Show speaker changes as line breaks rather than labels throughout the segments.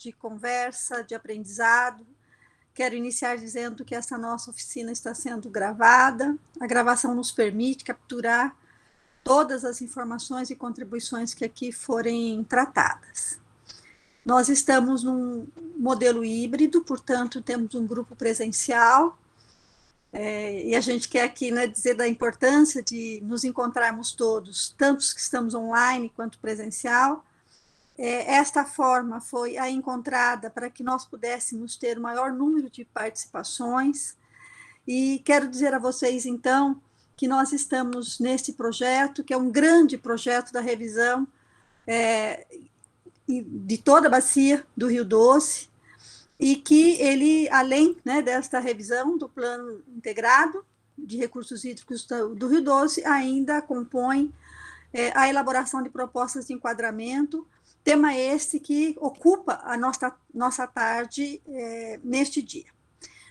de conversa, de aprendizado. Quero iniciar dizendo que essa nossa oficina está sendo gravada. A gravação nos permite capturar todas as informações e contribuições que aqui forem tratadas. Nós estamos num modelo híbrido, portanto, temos um grupo presencial, e a gente quer aqui, né, dizer da importância de nos encontrarmos todos, tanto os que estamos online quanto presencial. Esta forma foi a encontrada para que nós pudéssemos ter o maior número de participações, e quero dizer a vocês, então, que nós estamos nesse projeto, que é um grande projeto da revisão de toda a bacia do Rio Doce, e que ele, além, né, desta revisão do Plano Integrado de Recursos Hídricos do Rio Doce, ainda compõe a elaboração de propostas de enquadramento, tema este que ocupa a nossa tarde neste dia.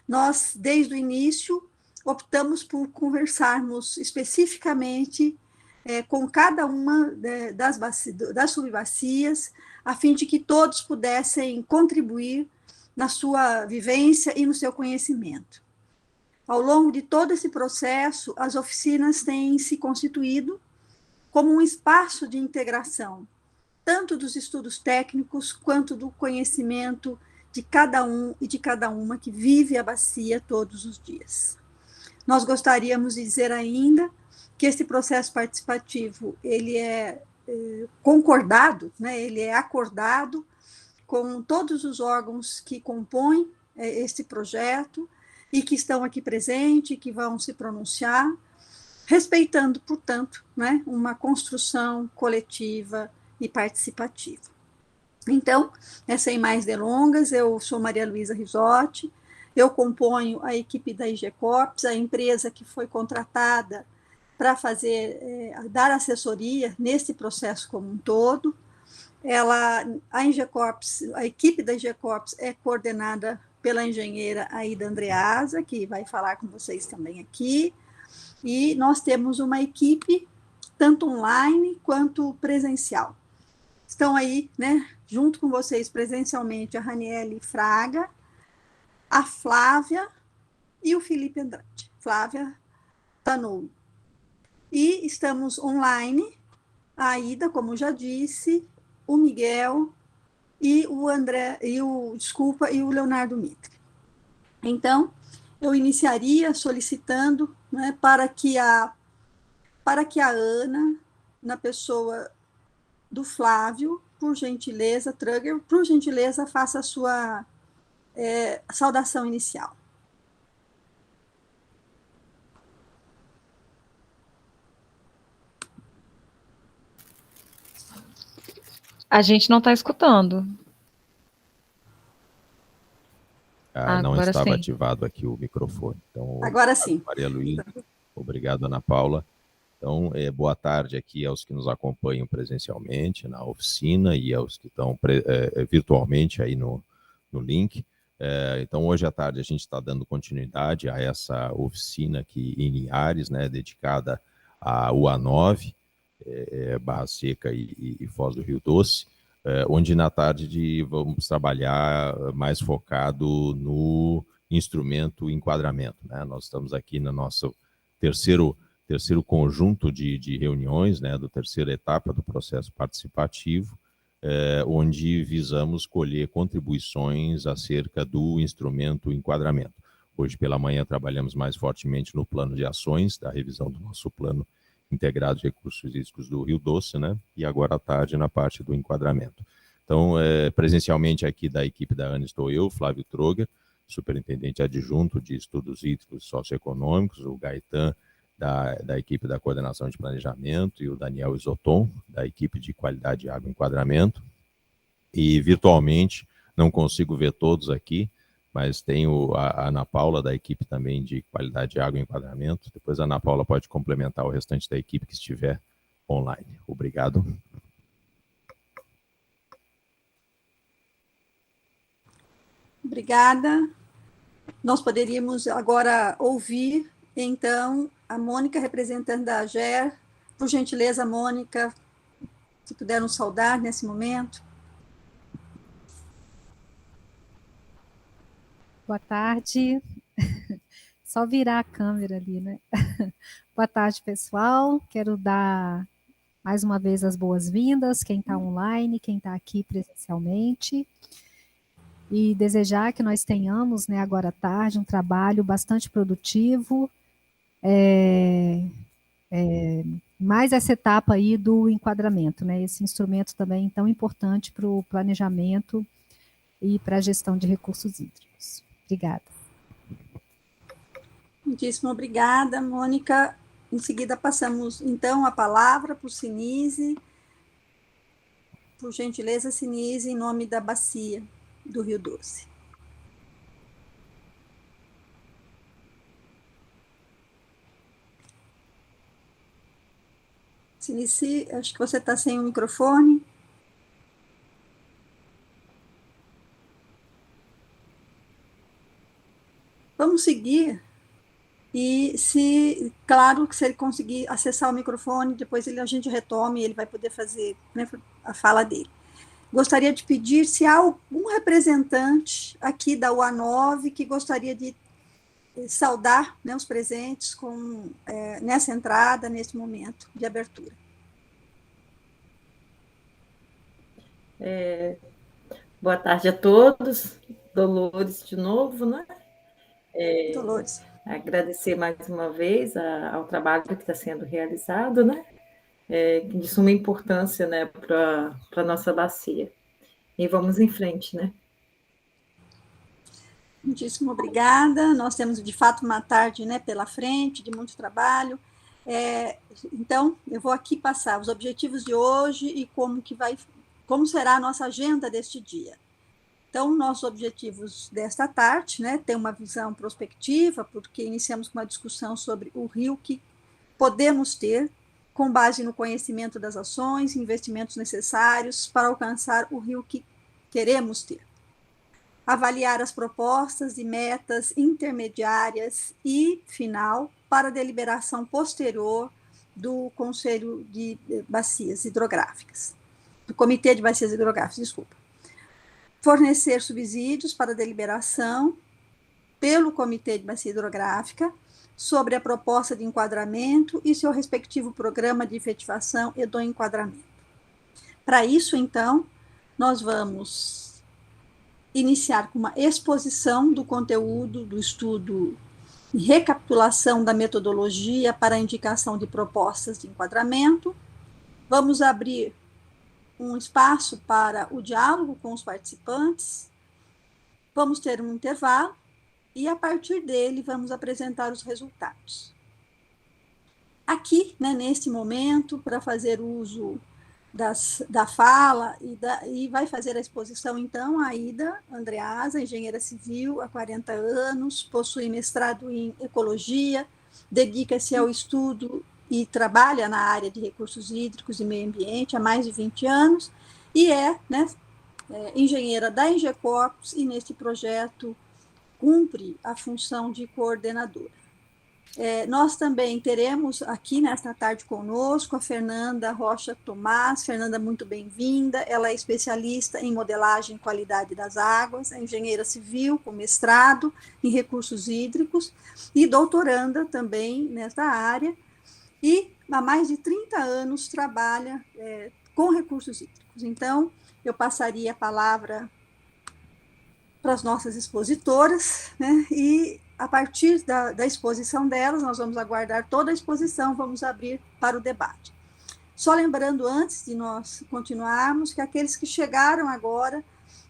Nós, desde o início, optamos por conversarmos especificamente com cada uma das subbacias, a fim de que todos pudessem contribuir na sua vivência e no seu conhecimento. Ao longo de todo esse processo, as oficinas têm se constituído como um espaço de integração, tanto dos estudos técnicos quanto do conhecimento de cada um e de cada uma que vive a bacia todos os dias. Nós gostaríamos de dizer ainda que esse processo participativo, ele é concordado, né, ele é acordado com todos os órgãos que compõem este projeto e que estão aqui presentes, que vão se pronunciar, respeitando, portanto, né, uma construção coletiva e participativa. Então, sem mais delongas, eu sou Maria Luísa Risotti, eu componho a equipe da IGECORPS, a empresa que foi contratada para dar assessoria nesse processo como um todo. A equipe da IGECORPS é coordenada pela engenheira Aida Andreasa, que vai falar com vocês também aqui, e nós temos uma equipe tanto online quanto presencial. Estão aí, né, junto com vocês presencialmente, a Raniele Fraga, a Flávia e o Felipe Andrade. Flávia Tanou. E estamos online, a Aida, como já disse, o Miguel e o Leonardo Mitre. Então, eu iniciaria solicitando, né, para que a Ana, na pessoa do Flávio, por gentileza, Trugger, por gentileza, faça a sua saudação inicial.
A gente não está escutando.
Não estava ativado aqui o microfone. Então,
agora sim.
Maria Luísa, obrigado, Ana Paula. Então, boa tarde aqui aos que nos acompanham presencialmente na oficina e aos que estão virtualmente aí no link. Então, hoje à tarde a gente está dando continuidade a essa oficina aqui em Linhares, né, dedicada à UA9, Barra Seca e Foz do Rio Doce, onde na tarde vamos trabalhar mais focado no instrumento enquadramento, né? Nós estamos aqui no nosso terceiro conjunto de reuniões, né, da terceira etapa do processo participativo, onde visamos colher contribuições acerca do instrumento enquadramento. Hoje pela manhã trabalhamos mais fortemente no plano de ações, da revisão do nosso plano integrado de recursos hídricos do Rio Doce, né, e agora à tarde na parte do enquadramento. Então, presencialmente aqui da equipe da ANA estou eu, Flávio Trugger, superintendente adjunto de estudos hídricos socioeconômicos, o Gaetan, da equipe da coordenação de planejamento, e o Daniel Isoton, da equipe de qualidade de água e enquadramento. E virtualmente, não consigo ver todos aqui, mas tenho a Ana Paula, da equipe também de qualidade de água e enquadramento. Depois a Ana Paula pode complementar o restante da equipe que estiver online. Obrigado.
Obrigada. Nós poderíamos agora ouvir, então, a Mônica, representante da AGER. Por gentileza, Mônica, se puder nos saudar nesse momento.
Boa tarde. Só virar a câmera ali, né? Boa tarde, pessoal. Quero dar mais uma vez as boas-vindas, quem está online, quem está aqui presencialmente, e desejar que nós tenhamos, né, agora à tarde, um trabalho bastante produtivo, mais essa etapa aí do enquadramento, né, esse instrumento também tão importante para o planejamento e para a gestão de recursos hídricos. Obrigada.
Muitíssimo obrigada, Mônica. Em seguida, passamos, então, a palavra para o Sinise. Por gentileza, Sinise, em nome da Bacia do Rio Doce. Sinise, acho que você está sem o microfone. Vamos seguir. E claro que se ele conseguir acessar o microfone, depois a gente retome e ele vai poder fazer, né, a fala dele. Gostaria de pedir se há algum representante aqui da UA9 que gostaria de saudar, né, os presentes nessa entrada, nesse momento de abertura.
Boa tarde a todos. Dolores de novo, né?
Dolores.
Agradecer mais uma vez ao trabalho que está sendo realizado, né? De suma importância, né, para a nossa bacia. E vamos em frente, né?
Muitíssimo obrigada. Nós temos, de fato, uma tarde, né, pela frente, de muito trabalho. Então, eu vou aqui passar os objetivos de hoje e como será a nossa agenda deste dia. Então, nossos objetivos desta tarde, né, tem uma visão prospectiva, porque iniciamos com uma discussão sobre o rio que podemos ter, com base no conhecimento das ações e investimentos necessários para alcançar o rio que queremos ter. Avaliar as propostas e metas intermediárias e final para deliberação posterior do Conselho de Bacias Hidrográficas, do Comitê de Bacias Hidrográficas, desculpa. Fornecer subsídios para deliberação pelo Comitê de Bacia Hidrográfica sobre a proposta de enquadramento e seu respectivo programa de efetivação e do enquadramento. Para isso, então, nós vamos iniciar com uma exposição do conteúdo do estudo e recapitulação da metodologia para a indicação de propostas de enquadramento. Vamos abrir um espaço para o diálogo com os participantes. Vamos ter um intervalo e, a partir dele, vamos apresentar os resultados. Aqui, né, neste momento, para fazer uso da fala e vai fazer a exposição, então, a Aida Andreasa, engenheira civil há 40 anos, possui mestrado em ecologia, dedica-se ao estudo e trabalha na área de recursos hídricos e meio ambiente há mais de 20 anos, e engenheira da Engecorpus, e neste projeto cumpre a função de coordenadora. Nós também teremos aqui nesta tarde conosco a Fernanda Rocha Tomás. Fernanda, muito bem-vinda. Ela é especialista em modelagem e qualidade das águas, é engenheira civil com mestrado em recursos hídricos e doutoranda também nesta área, e há mais de 30 anos trabalha com recursos hídricos. Então, eu passaria a palavra para as nossas expositoras, né, e a partir da exposição delas, nós vamos aguardar toda a exposição, vamos abrir para o debate. Só lembrando, antes de nós continuarmos, que aqueles que chegaram agora,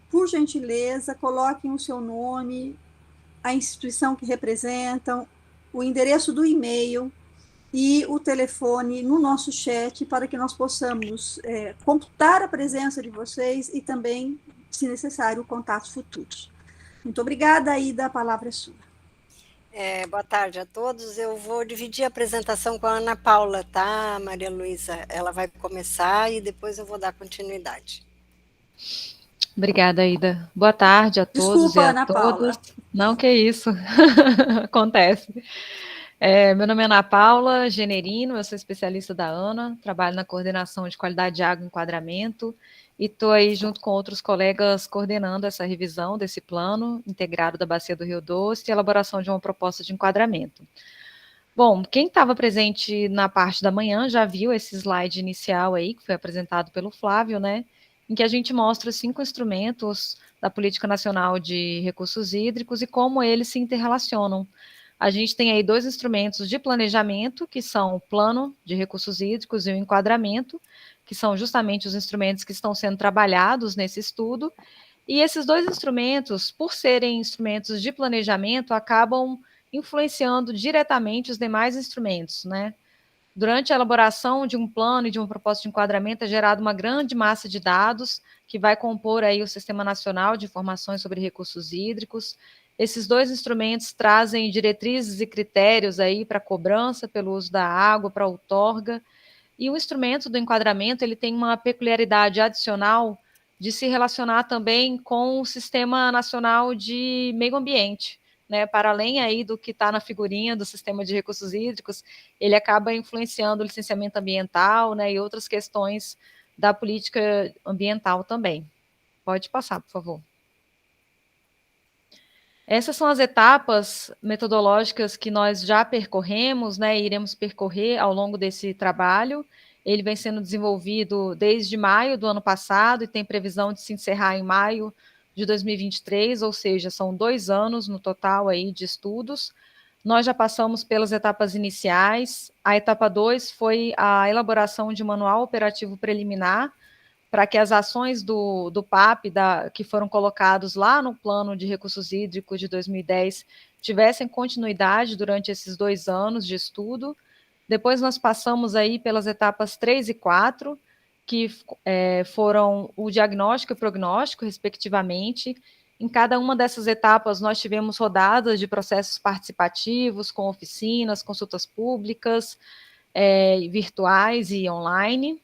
por gentileza, coloquem o seu nome, a instituição que representam, o endereço do e-mail e o telefone no nosso chat, para que nós possamos computar a presença de vocês e também, se necessário, contatos futuros. Muito obrigada, Aida, a palavra é sua.
Boa tarde a todos. Eu vou dividir a apresentação com a Ana Paula, tá, Maria Luísa? Ela vai começar e depois eu vou dar continuidade.
Obrigada, Aida. Boa tarde a todos.
Desculpa,
e a
Ana
todos.
Paula.
Não, que isso. Acontece. Meu nome é Ana Paula Generino, eu sou especialista da ANA, trabalho na coordenação de qualidade de água e enquadramento, e estou aí junto com outros colegas coordenando essa revisão desse plano integrado da Bacia do Rio Doce e elaboração de uma proposta de enquadramento. Bom, quem estava presente na parte da manhã já viu esse slide inicial aí, que foi apresentado pelo Flávio, né, em que a gente mostra os 5 instrumentos da Política Nacional de Recursos Hídricos e como eles se interrelacionam. A gente tem aí 2 instrumentos de planejamento, que são o Plano de Recursos Hídricos e o Enquadramento, que são justamente os instrumentos que estão sendo trabalhados nesse estudo, e esses 2 instrumentos, por serem instrumentos de planejamento, acabam influenciando diretamente os demais instrumentos, né? Durante a elaboração de um plano e de uma proposta de enquadramento é gerada uma grande massa de dados que vai compor aí o Sistema Nacional de Informações sobre Recursos Hídricos. Esses 2 instrumentos trazem diretrizes e critérios aí para cobrança pelo uso da água, para outorga, e o instrumento do enquadramento ele tem uma peculiaridade adicional de se relacionar também com o Sistema Nacional de Meio Ambiente, né? Para além aí do que está na figurinha do Sistema de Recursos Hídricos, ele acaba influenciando o licenciamento ambiental, né, e outras questões da política ambiental também. Pode passar, por favor. Essas são as etapas metodológicas que nós já percorremos, né, e iremos percorrer ao longo desse trabalho. Ele vem sendo desenvolvido desde maio do ano passado e tem previsão de se encerrar em maio de 2023, ou seja, são 2 anos no total aí de estudos. Nós já passamos pelas etapas iniciais. A etapa 2 foi a elaboração de manual operativo preliminar, para que as ações do PAP, que foram colocados lá no Plano de Recursos Hídricos de 2010, tivessem continuidade durante esses 2 anos de estudo. Depois nós passamos aí pelas etapas 3 e 4, que foram o diagnóstico e prognóstico, respectivamente. Em cada uma dessas etapas, nós tivemos rodadas de processos participativos, com oficinas, consultas públicas, virtuais e online,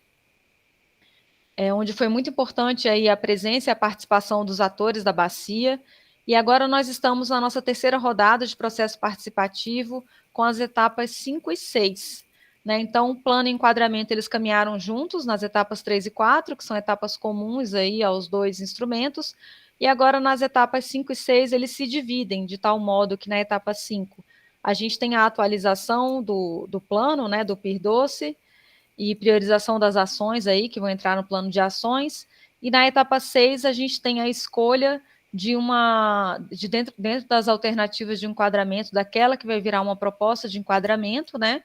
onde foi muito importante aí a presença e a participação dos atores da bacia, e agora nós estamos na nossa 3ª rodada de processo participativo com as etapas 5 e 6. Né? Então, o plano e enquadramento, eles caminharam juntos nas etapas 3 e 4, que são etapas comuns aí aos 2 instrumentos, e agora nas etapas 5 e 6 eles se dividem, de tal modo que na etapa 5 a gente tem a atualização do plano, né, do PIR-12, e priorização das ações aí que vão entrar no plano de ações, e na etapa 6 a gente tem a escolha de dentro das alternativas de enquadramento, daquela que vai virar uma proposta de enquadramento, né,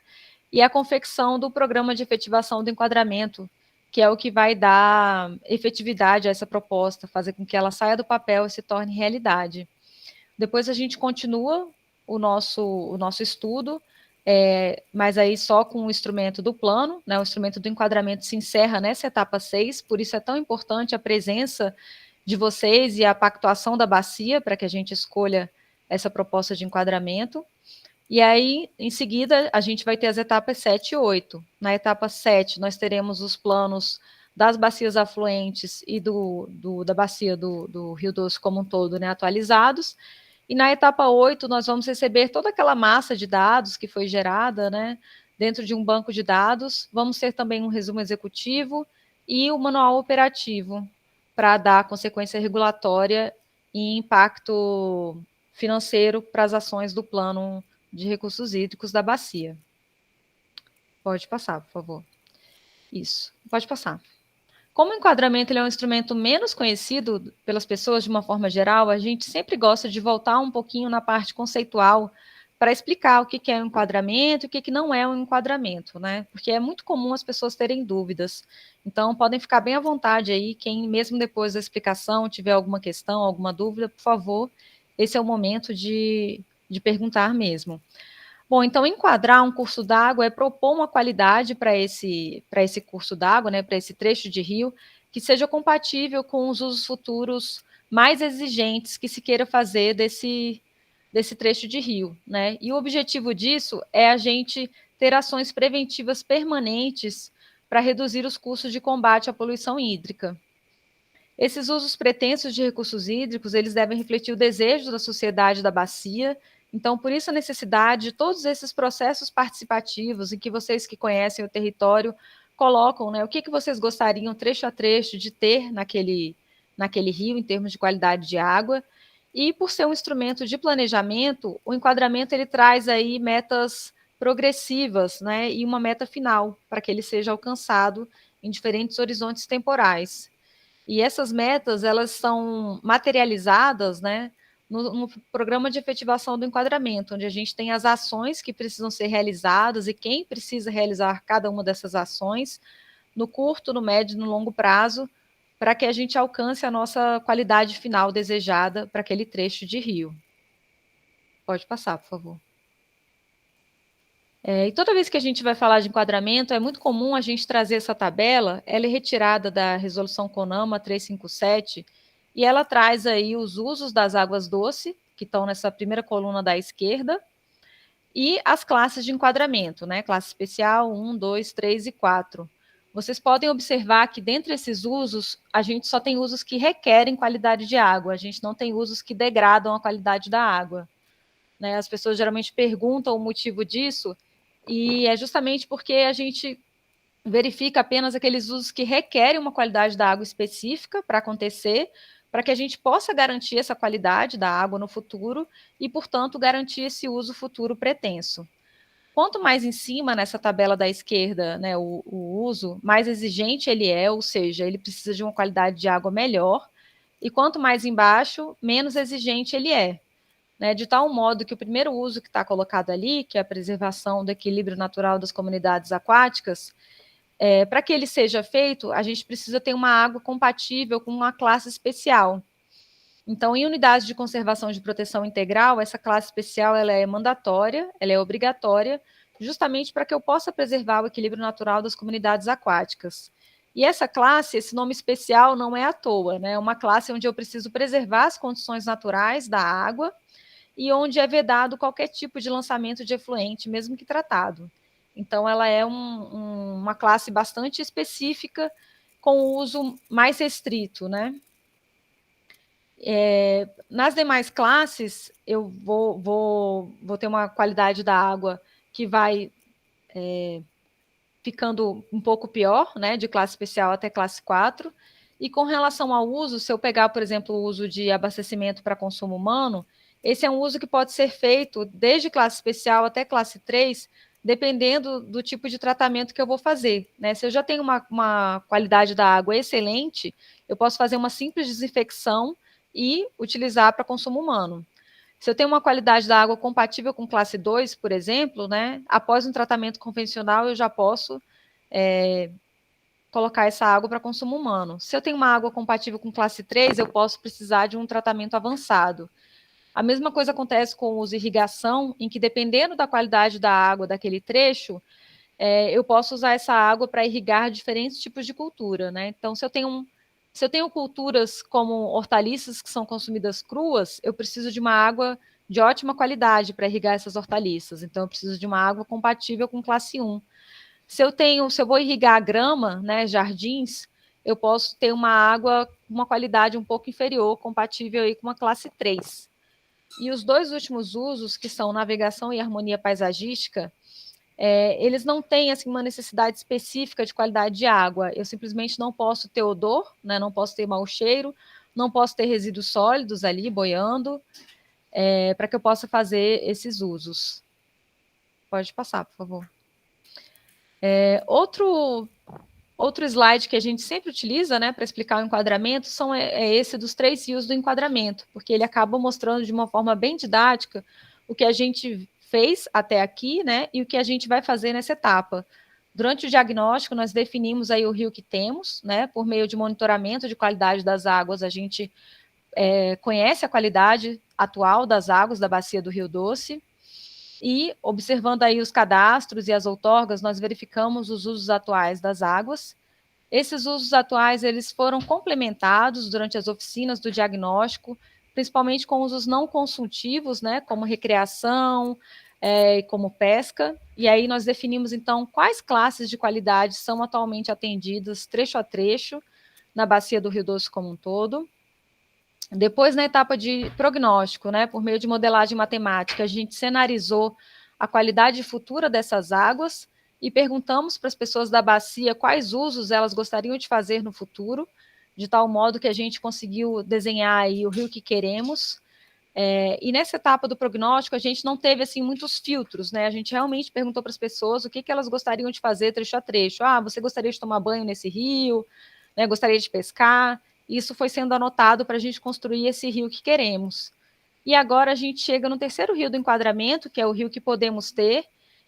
e a confecção do programa de efetivação do enquadramento, que é o que vai dar efetividade a essa proposta, fazer com que ela saia do papel e se torne realidade. Depois a gente continua o nosso estudo, mas aí só com o instrumento do plano, né, o instrumento do enquadramento se encerra nessa etapa 6, por isso é tão importante a presença de vocês e a pactuação da bacia para que a gente escolha essa proposta de enquadramento. E aí, em seguida, a gente vai ter as etapas 7 e 8. Na etapa 7, nós teremos os planos das bacias afluentes e da bacia do Rio Doce como um todo, né, atualizados. E na etapa 8, nós vamos receber toda aquela massa de dados que foi gerada, né, dentro de um banco de dados. Vamos ter também um resumo executivo e o manual operativo para dar consequência regulatória e impacto financeiro para as ações do plano de recursos hídricos da bacia. Pode passar, por favor. Isso, pode passar. Como o enquadramento ele é um instrumento menos conhecido pelas pessoas de uma forma geral, a gente sempre gosta de voltar um pouquinho na parte conceitual para explicar o que é um enquadramento e o que não é um enquadramento, né? Porque é muito comum as pessoas terem dúvidas. Então, podem ficar bem à vontade aí, quem mesmo depois da explicação tiver alguma questão, alguma dúvida, por favor, esse é o momento de perguntar mesmo. Bom, então, enquadrar um curso d'água é propor uma qualidade para esse curso d'água, né, para esse trecho de rio, que seja compatível com os usos futuros mais exigentes que se queira fazer desse trecho de rio, né? E o objetivo disso é a gente ter ações preventivas permanentes para reduzir os custos de combate à poluição hídrica. Esses usos pretensos de recursos hídricos, eles devem refletir o desejo da sociedade da bacia. Então, por isso a necessidade de todos esses processos participativos em que vocês que conhecem o território colocam, né, o que vocês gostariam, trecho a trecho, de ter naquele rio, em termos de qualidade de água. E por ser um instrumento de planejamento, o enquadramento ele traz aí metas progressivas, né, e uma meta final, para que ele seja alcançado em diferentes horizontes temporais. E essas metas, elas são materializadas, né, no programa de efetivação do enquadramento, onde a gente tem as ações que precisam ser realizadas e quem precisa realizar cada uma dessas ações, no curto, no médio e no longo prazo, para que a gente alcance a nossa qualidade final desejada para aquele trecho de rio. Pode passar, por favor. E toda vez que a gente vai falar de enquadramento, é muito comum a gente trazer essa tabela, ela é retirada da resolução CONAMA 357, e ela traz aí os usos das águas doces, que estão nessa primeira coluna da esquerda, e as classes de enquadramento, né? Classe especial 1, 2, 3 e 4. Vocês podem observar que dentre esses usos, a gente só tem usos que requerem qualidade de água, a gente não tem usos que degradam a qualidade da água. Né? As pessoas geralmente perguntam o motivo disso, e é justamente porque a gente verifica apenas aqueles usos que requerem uma qualidade da água específica para acontecer, para que a gente possa garantir essa qualidade da água no futuro e, portanto, garantir esse uso futuro pretenso. Quanto mais em cima, nessa tabela da esquerda, né, o uso, mais exigente ele é, ou seja, ele precisa de uma qualidade de água melhor, e quanto mais embaixo, menos exigente ele é. Né, de tal modo que o primeiro uso que está colocado ali, que é a preservação do equilíbrio natural das comunidades aquáticas, para que ele seja feito, a gente precisa ter uma água compatível com uma classe especial. Então, em unidades de conservação de proteção integral, essa classe especial ela é mandatória, ela é obrigatória, justamente para que eu possa preservar o equilíbrio natural das comunidades aquáticas. E essa classe, esse nome especial não é à toa, né? É uma classe onde eu preciso preservar as condições naturais da água e onde é vedado qualquer tipo de lançamento de efluente, mesmo que tratado. Então, ela é uma classe bastante específica, com o uso mais restrito, né? Nas demais classes, eu vou ter uma qualidade da água que vai ficando um pouco pior, né, de classe especial até classe 4, e com relação ao uso, se eu pegar, por exemplo, o uso de abastecimento para consumo humano, esse é um uso que pode ser feito desde classe especial até classe 3, dependendo do tipo de tratamento que eu vou fazer. Né? Se eu já tenho uma qualidade da água excelente, eu posso fazer uma simples desinfecção e utilizar para consumo humano. Se eu tenho uma qualidade da água compatível com classe 2, por exemplo, né, após um tratamento convencional, eu já posso colocar essa água para consumo humano. Se eu tenho uma água compatível com classe 3, eu posso precisar de um tratamento avançado. A mesma coisa acontece com o uso de irrigação, em que, dependendo da qualidade da água daquele trecho, eu posso usar essa água para irrigar diferentes tipos de cultura. Né? Então, se eu tenho culturas como hortaliças que são consumidas cruas, eu preciso de uma água de ótima qualidade para irrigar essas hortaliças. Então, eu preciso de uma água compatível com classe 1. Se eu vou irrigar grama, né, jardins, eu posso ter uma água com uma qualidade um pouco inferior, compatível aí com uma classe 3. E os dois últimos usos, que são navegação e harmonia paisagística, eles não têm assim, uma necessidade específica de qualidade de água. Eu simplesmente não posso ter odor, né, não posso ter mau cheiro, não posso ter resíduos sólidos ali boiando, para que eu possa fazer esses usos. Pode passar, por favor. Outro slide que a gente sempre utiliza, né, para explicar o enquadramento é esse dos 3 rios do enquadramento, porque ele acaba mostrando de uma forma bem didática o que a gente fez até aqui, né, e o que a gente vai fazer nessa etapa. Durante o diagnóstico, nós definimos aí o rio que temos, né, por meio de monitoramento de qualidade das águas, a gente conhece a qualidade atual das águas da bacia do Rio Doce, e observando aí os cadastros e as outorgas, nós verificamos os usos atuais das águas. Esses usos atuais, eles foram complementados durante as oficinas do diagnóstico, principalmente com usos não consultivos, né, como recreação, como pesca, e aí nós definimos, então, quais classes de qualidade são atualmente atendidas trecho a trecho na bacia do Rio Doce como um todo. Depois, na etapa de prognóstico, né, por meio de modelagem matemática, a gente cenarizou a qualidade futura dessas águas e perguntamos para as pessoas da bacia quais usos elas gostariam de fazer no futuro, de tal modo que a gente conseguiu desenhar aí o rio que queremos. E nessa etapa do prognóstico, a gente não teve assim muitos filtros, né? A gente realmente perguntou para as pessoas o que elas gostariam de fazer trecho a trecho. Você gostaria de tomar banho nesse rio? Né? Gostaria de pescar? Isso foi sendo anotado para a gente construir esse rio que queremos. E agora a gente chega no terceiro rio do enquadramento, que é o rio que podemos ter,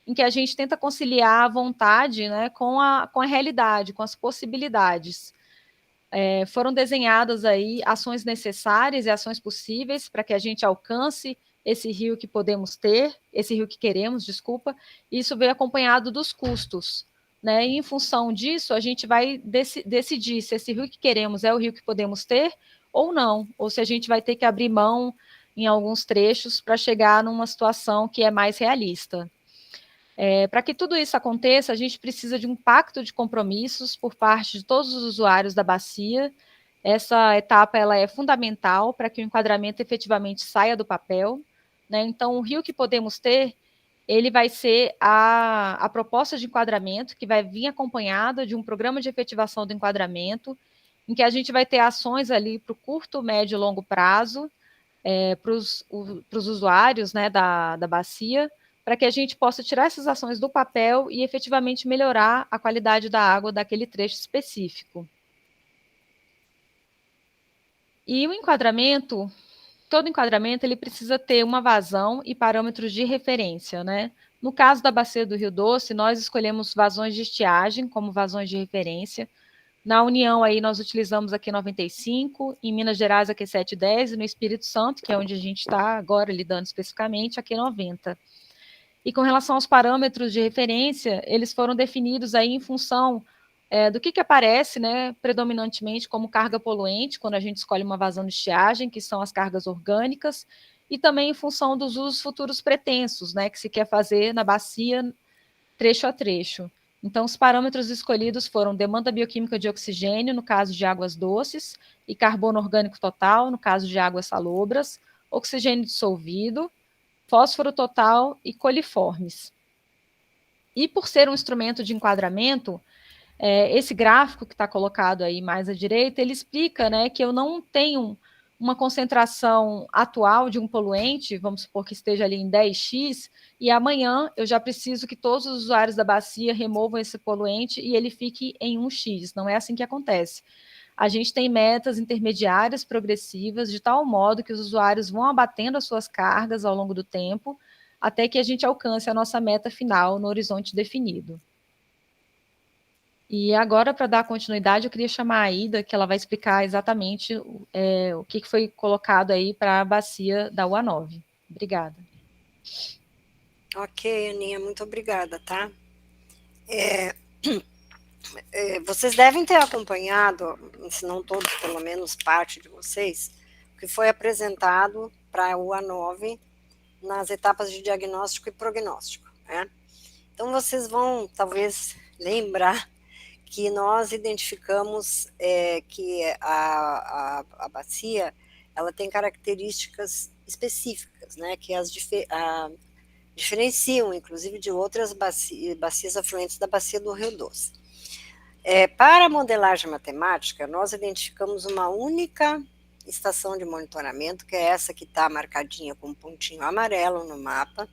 em que a gente tenta conciliar a vontade, né, com a realidade, com as possibilidades. Foram desenhadas aí ações necessárias e ações possíveis para que a gente alcance esse rio que podemos ter, esse rio que queremos, desculpa, e isso veio acompanhado dos custos. Né? E em função disso, a gente vai decidir se esse rio que queremos é o rio que podemos ter ou não, ou se a gente vai ter que abrir mão em alguns trechos para chegar numa situação que é mais realista. Para que tudo isso aconteça, a gente precisa de um pacto de compromissos por parte de todos os usuários da bacia. Essa etapa ela é fundamental para que o enquadramento efetivamente saia do papel. Né? Então, o rio que podemos ter, ele vai ser a proposta de enquadramento, que vai vir acompanhada de um programa de efetivação do enquadramento, em que a gente vai ter ações ali para o curto, médio e longo prazo, para os usuários, né, da bacia, para que a gente possa tirar essas ações do papel e efetivamente melhorar a qualidade da água daquele trecho específico. E o enquadramento, todo enquadramento, ele precisa ter uma vazão e parâmetros de referência, né? No caso da bacia do Rio Doce, nós escolhemos vazões de estiagem como vazões de referência. Na União, aí, nós utilizamos aqui 95, em Minas Gerais, aqui 710, e no Espírito Santo, que é onde a gente está agora lidando especificamente, aqui 90. E com relação aos parâmetros de referência, eles foram definidos aí em função do que aparece, né, predominantemente como carga poluente, quando a gente escolhe uma vazão de estiagem, que são as cargas orgânicas, e também em função dos usos futuros pretensos, né, que se quer fazer na bacia trecho a trecho. Então, os parâmetros escolhidos foram demanda bioquímica de oxigênio, no caso de águas doces, e carbono orgânico total, no caso de águas salobras, oxigênio dissolvido, fósforo total e coliformes. E por ser um instrumento de enquadramento, esse gráfico que está colocado aí mais à direita, ele explica, né, que eu não tenho uma concentração atual de um poluente, vamos supor que esteja ali em 10x, e amanhã eu já preciso que todos os usuários da bacia removam esse poluente e ele fique em 1x. Não é assim que acontece. A gente tem metas intermediárias progressivas, de tal modo que os usuários vão abatendo as suas cargas ao longo do tempo, até que a gente alcance a nossa meta final no horizonte definido. E agora, para dar continuidade, eu queria chamar a Ida, que ela vai explicar exatamente o que foi colocado aí para a bacia da UA9. Obrigada.
Ok, Aninha, muito obrigada, tá? Vocês devem ter acompanhado, se não todos, pelo menos parte de vocês, o que foi apresentado para a UA9 nas etapas de diagnóstico e prognóstico, né? Então, vocês vão, talvez, lembrar que nós identificamos que a bacia ela tem características específicas, né, que as diferenciam, inclusive, de outras bacias afluentes da bacia do Rio Doce. Para a modelagem matemática, nós identificamos uma única estação de monitoramento, que é essa que está marcadinha com um pontinho amarelo no mapa,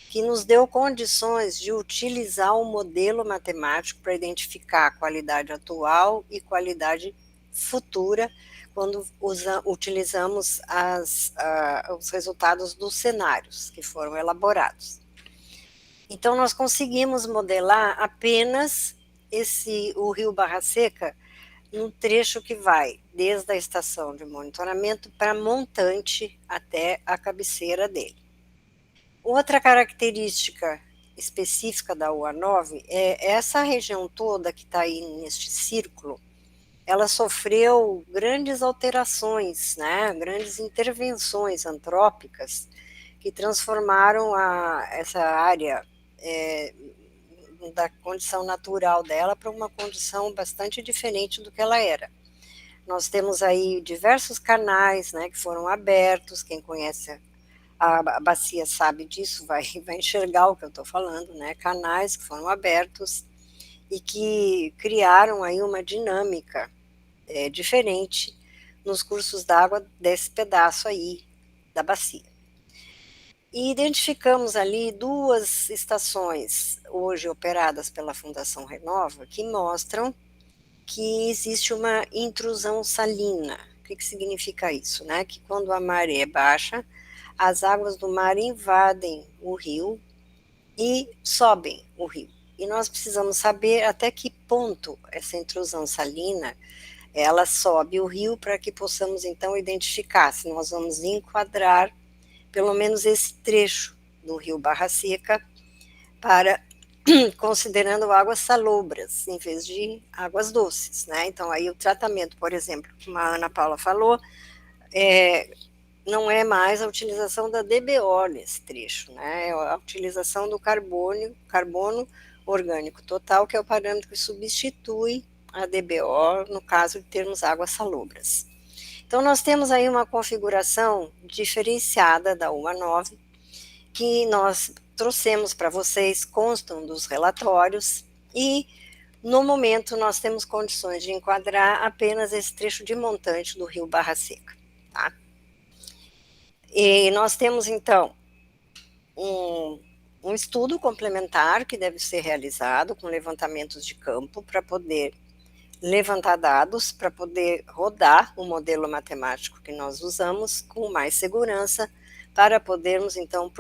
que nos deu condições de utilizar um modelo matemático para identificar a qualidade atual e qualidade futura, quando utilizamos os resultados dos cenários que foram elaborados. Então, nós conseguimos modelar apenas o Rio Barra Seca num trecho que vai desde a estação de monitoramento para montante até a cabeceira dele. Outra característica específica da UA9 é essa região toda que está aí neste círculo, ela sofreu grandes alterações, né, grandes intervenções antrópicas que transformaram essa área da condição natural dela para uma condição bastante diferente do que ela era. Nós temos aí diversos canais, né, que foram abertos, quem conhece a bacia sabe disso, vai enxergar o que eu estou falando, né? Canais que foram abertos e que criaram aí uma dinâmica diferente nos cursos d'água desse pedaço aí da bacia. E identificamos ali 2 estações hoje operadas pela Fundação Renova que mostram que existe uma intrusão salina. O que significa isso, né? Que quando a maré baixa, as águas do mar invadem o rio e sobem o rio. E nós precisamos saber até que ponto essa intrusão salina ela sobe o rio para que possamos então identificar se nós vamos enquadrar pelo menos esse trecho do rio Barra Seca para considerando águas salobras em vez de águas doces, né? Então aí o tratamento, por exemplo, como a Ana Paula falou, não é mais a utilização da DBO nesse trecho, né? É a utilização do carbono orgânico total, que é o parâmetro que substitui a DBO no caso de termos águas salobras. Então nós temos aí uma configuração diferenciada da UMA 9, que nós trouxemos para vocês, constam dos relatórios, e no momento nós temos condições de enquadrar apenas esse trecho de montante do rio Barra Seca, tá? E nós temos então um estudo complementar que deve ser realizado com levantamentos de campo para poder levantar dados, para poder rodar o modelo matemático que nós usamos com mais segurança, para podermos então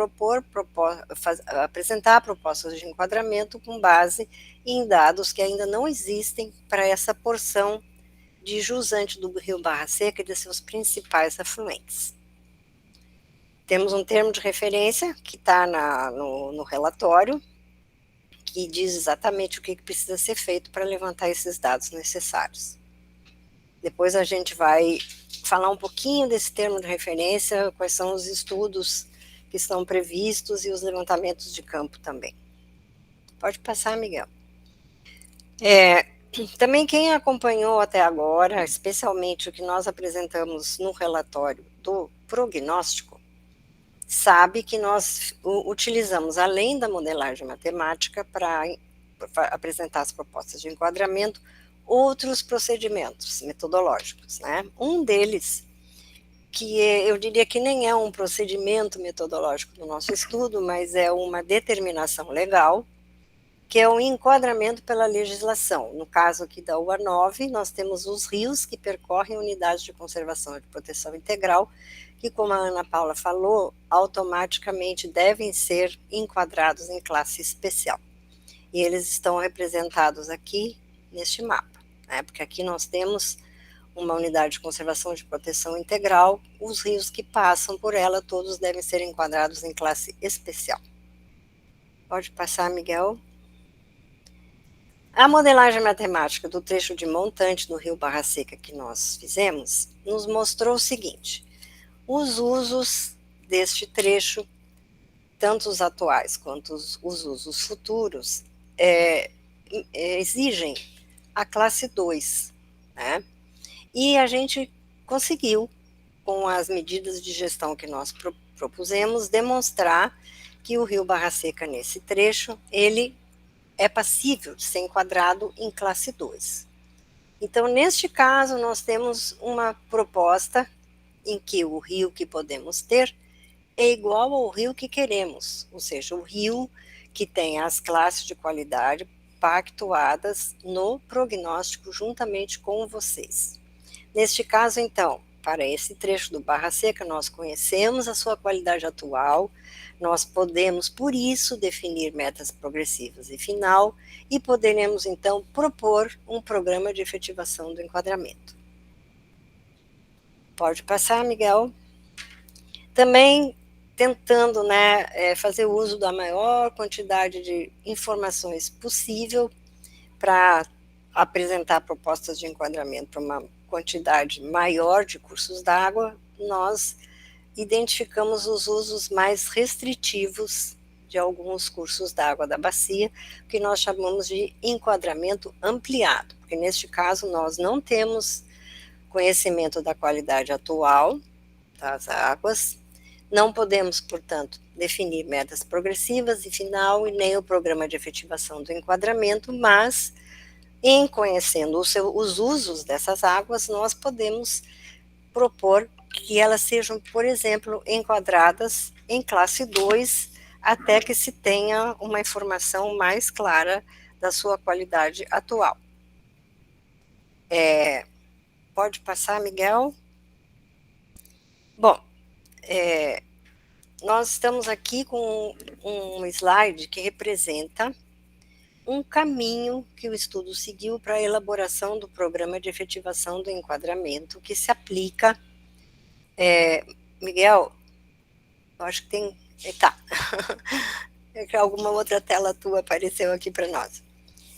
apresentar propostas de enquadramento com base em dados que ainda não existem para essa porção de jusante do rio Barra Seca e de seus principais afluentes. Temos um termo de referência que está no relatório, que diz exatamente o que precisa ser feito para levantar esses dados necessários. Depois a gente vai falar um pouquinho desse termo de referência, quais são os estudos que estão previstos e os levantamentos de campo também. Pode passar, Miguel. Também quem acompanhou até agora, especialmente o que nós apresentamos no relatório do prognóstico, sabe que nós utilizamos, além da modelagem matemática, para apresentar as propostas de enquadramento, outros procedimentos metodológicos, né? Um deles, que eu diria que nem é um procedimento metodológico do nosso estudo, mas é uma determinação legal, que é o enquadramento pela legislação. No caso aqui da UA 9, nós temos os rios que percorrem unidades de conservação e de proteção integral, que, como a Ana Paula falou, automaticamente devem ser enquadrados em classe especial. E eles estão representados aqui neste mapa, né? Porque aqui nós temos uma unidade de conservação de proteção integral, os rios que passam por ela, todos devem ser enquadrados em classe especial. Pode passar, Miguel. A modelagem matemática do trecho de montante do rio Barra Seca que nós fizemos, nos mostrou o seguinte: os usos deste trecho, tanto os atuais quanto os usos futuros, exigem a classe 2, né? E a gente conseguiu, com as medidas de gestão que nós propusemos, demonstrar que o rio Barra Seca, nesse trecho, ele é passível de ser enquadrado em classe 2. Então, neste caso, nós temos uma proposta em que o rio que podemos ter é igual ao rio que queremos, ou seja, o rio que tem as classes de qualidade pactuadas no prognóstico juntamente com vocês. Neste caso, então, para esse trecho do Barra Seca, nós conhecemos a sua qualidade atual, nós podemos, por isso, definir metas progressivas e final, e poderemos, então, propor um programa de efetivação do enquadramento. Pode passar, Miguel. Também tentando, né, fazer uso da maior quantidade de informações possível para apresentar propostas de enquadramento para uma quantidade maior de cursos d'água, nós identificamos os usos mais restritivos de alguns cursos d'água da bacia, que nós chamamos de enquadramento ampliado, porque neste caso nós não temos conhecimento da qualidade atual das águas, Não podemos, portanto, definir metas progressivas e final e nem o programa de efetivação do enquadramento, mas, em conhecendo os usos dessas águas, nós podemos propor que elas sejam, por exemplo, enquadradas em classe 2, até que se tenha uma informação mais clara da sua qualidade atual. Pode passar, Miguel? Bom, nós estamos aqui com um slide que representa um caminho que o estudo seguiu para a elaboração do programa de efetivação do enquadramento, que se aplica... Miguel, eu acho que tem... Tá. É que alguma outra tela tua apareceu aqui para nós.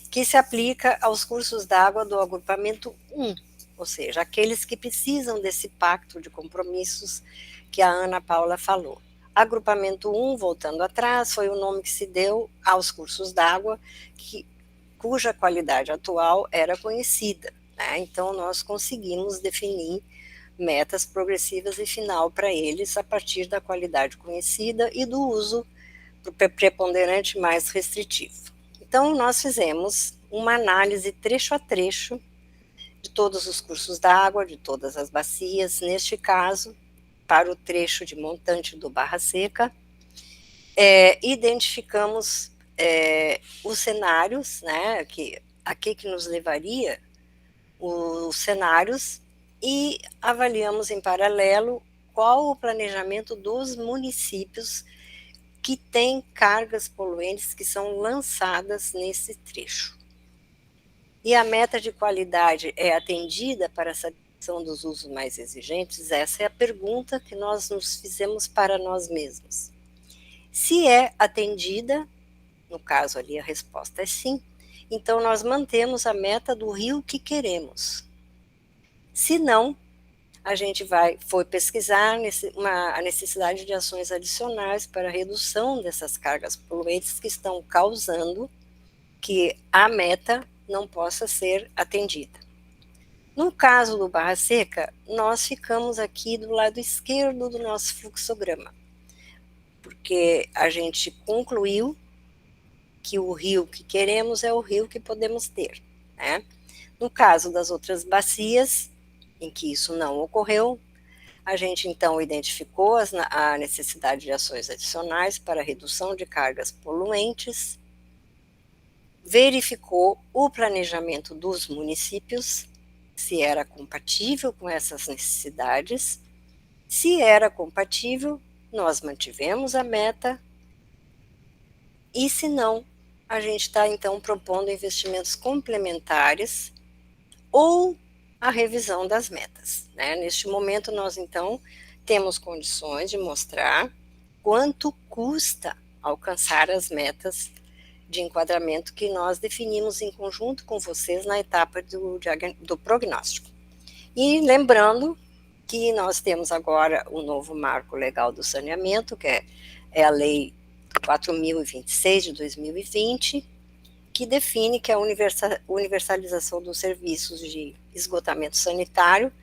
Que se aplica aos cursos d'água do agrupamento 1, ou seja, aqueles que precisam desse pacto de compromissos que a Ana Paula falou. Agrupamento 1, voltando atrás, foi o nome que se deu aos cursos d'água cuja qualidade atual era conhecida, né? Então, nós conseguimos definir metas progressivas e final para eles a partir da qualidade conhecida e do uso preponderante mais restritivo. Então, nós fizemos uma análise trecho a trecho de todos os cursos d'água, de todas as bacias, neste caso, para o trecho de montante do Barra Seca, identificamos os cenários, né, que nos levaria os cenários, e avaliamos em paralelo qual o planejamento dos municípios que têm cargas poluentes que são lançadas nesse trecho. E a meta de qualidade é atendida para a satisfação dos usos mais exigentes? Essa é a pergunta que nós nos fizemos para nós mesmos. Se é atendida, no caso ali a resposta é sim, então nós mantemos a meta do rio que queremos. Se não, a gente foi pesquisar a necessidade de ações adicionais para a redução dessas cargas poluentes que estão causando que a meta não possa ser atendida. No caso do Barra Seca, nós ficamos aqui do lado esquerdo do nosso fluxograma, porque a gente concluiu que o rio que queremos é o rio que podemos ter, né? No caso das outras bacias, em que isso não ocorreu, a gente então identificou a necessidade de ações adicionais para a redução de cargas poluentes, verificou o planejamento dos municípios, se era compatível com essas necessidades. Se era compatível, nós mantivemos a meta, e se não, a gente está então propondo investimentos complementares ou a revisão das metas, né? Neste momento, nós, então, temos condições de mostrar quanto custa alcançar as metas de enquadramento que nós definimos em conjunto com vocês na etapa do prognóstico. E lembrando que nós temos agora o novo marco legal do saneamento, que é a Lei 4.026 de 2020, que define que a universalização dos serviços de esgotamento sanitário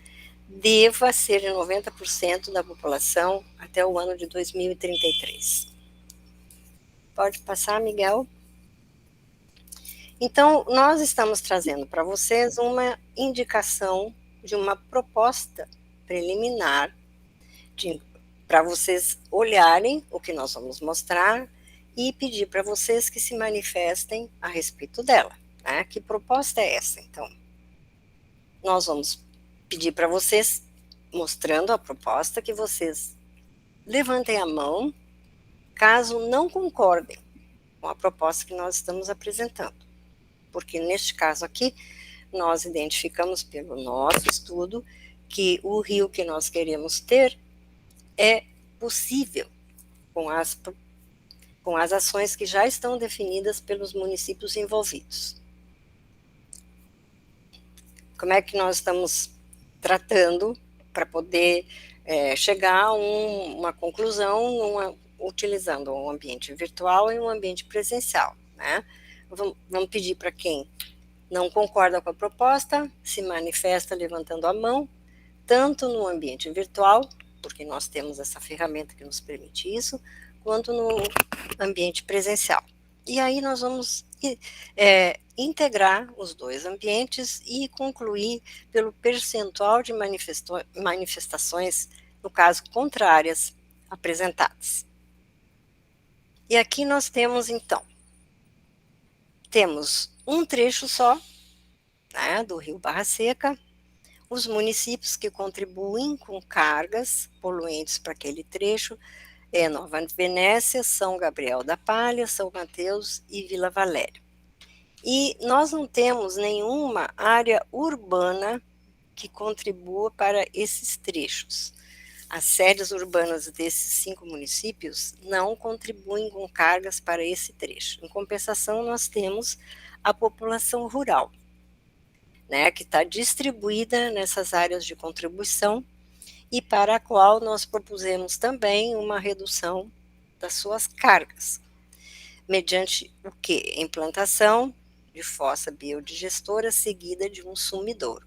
deva ser de 90% da população até o ano de 2033. Pode passar, Miguel? Então, nós estamos trazendo para vocês uma indicação de uma proposta preliminar para vocês olharem o que nós vamos mostrar e pedir para vocês que se manifestem a respeito dela, né? Que proposta é essa, então? Nós vamos pedir para vocês, mostrando a proposta, que vocês levantem a mão, caso não concordem com a proposta que nós estamos apresentando. Porque neste caso aqui, nós identificamos pelo nosso estudo que o rio que nós queremos ter é possível com as ações que já estão definidas pelos municípios envolvidos. Como é que nós estamos tratando para poder chegar a uma conclusão utilizando um ambiente virtual e um ambiente presencial, né? Vamos pedir para quem não concorda com a proposta, se manifesta levantando a mão, tanto no ambiente virtual porque nós temos essa ferramenta que nos permite isso, quanto no ambiente presencial. E aí nós vamos integrar os dois ambientes e concluir pelo percentual de manifestações, no caso, contrárias, apresentadas. E aqui nós temos, então, um trecho só, né, do Rio Barra Seca, os municípios que contribuem com cargas poluentes para aquele trecho é Nova Venécia, São Gabriel da Palha, São Mateus e Vila Valério. E nós não temos nenhuma área urbana que contribua para esses trechos. As sedes urbanas desses 5 municípios não contribuem com cargas para esse trecho. Em compensação, nós temos a população rural, né, que está distribuída nessas áreas de contribuição e para a qual nós propusemos também uma redução das suas cargas, mediante o quê? Implantação de fossa biodigestora seguida de um sumidouro.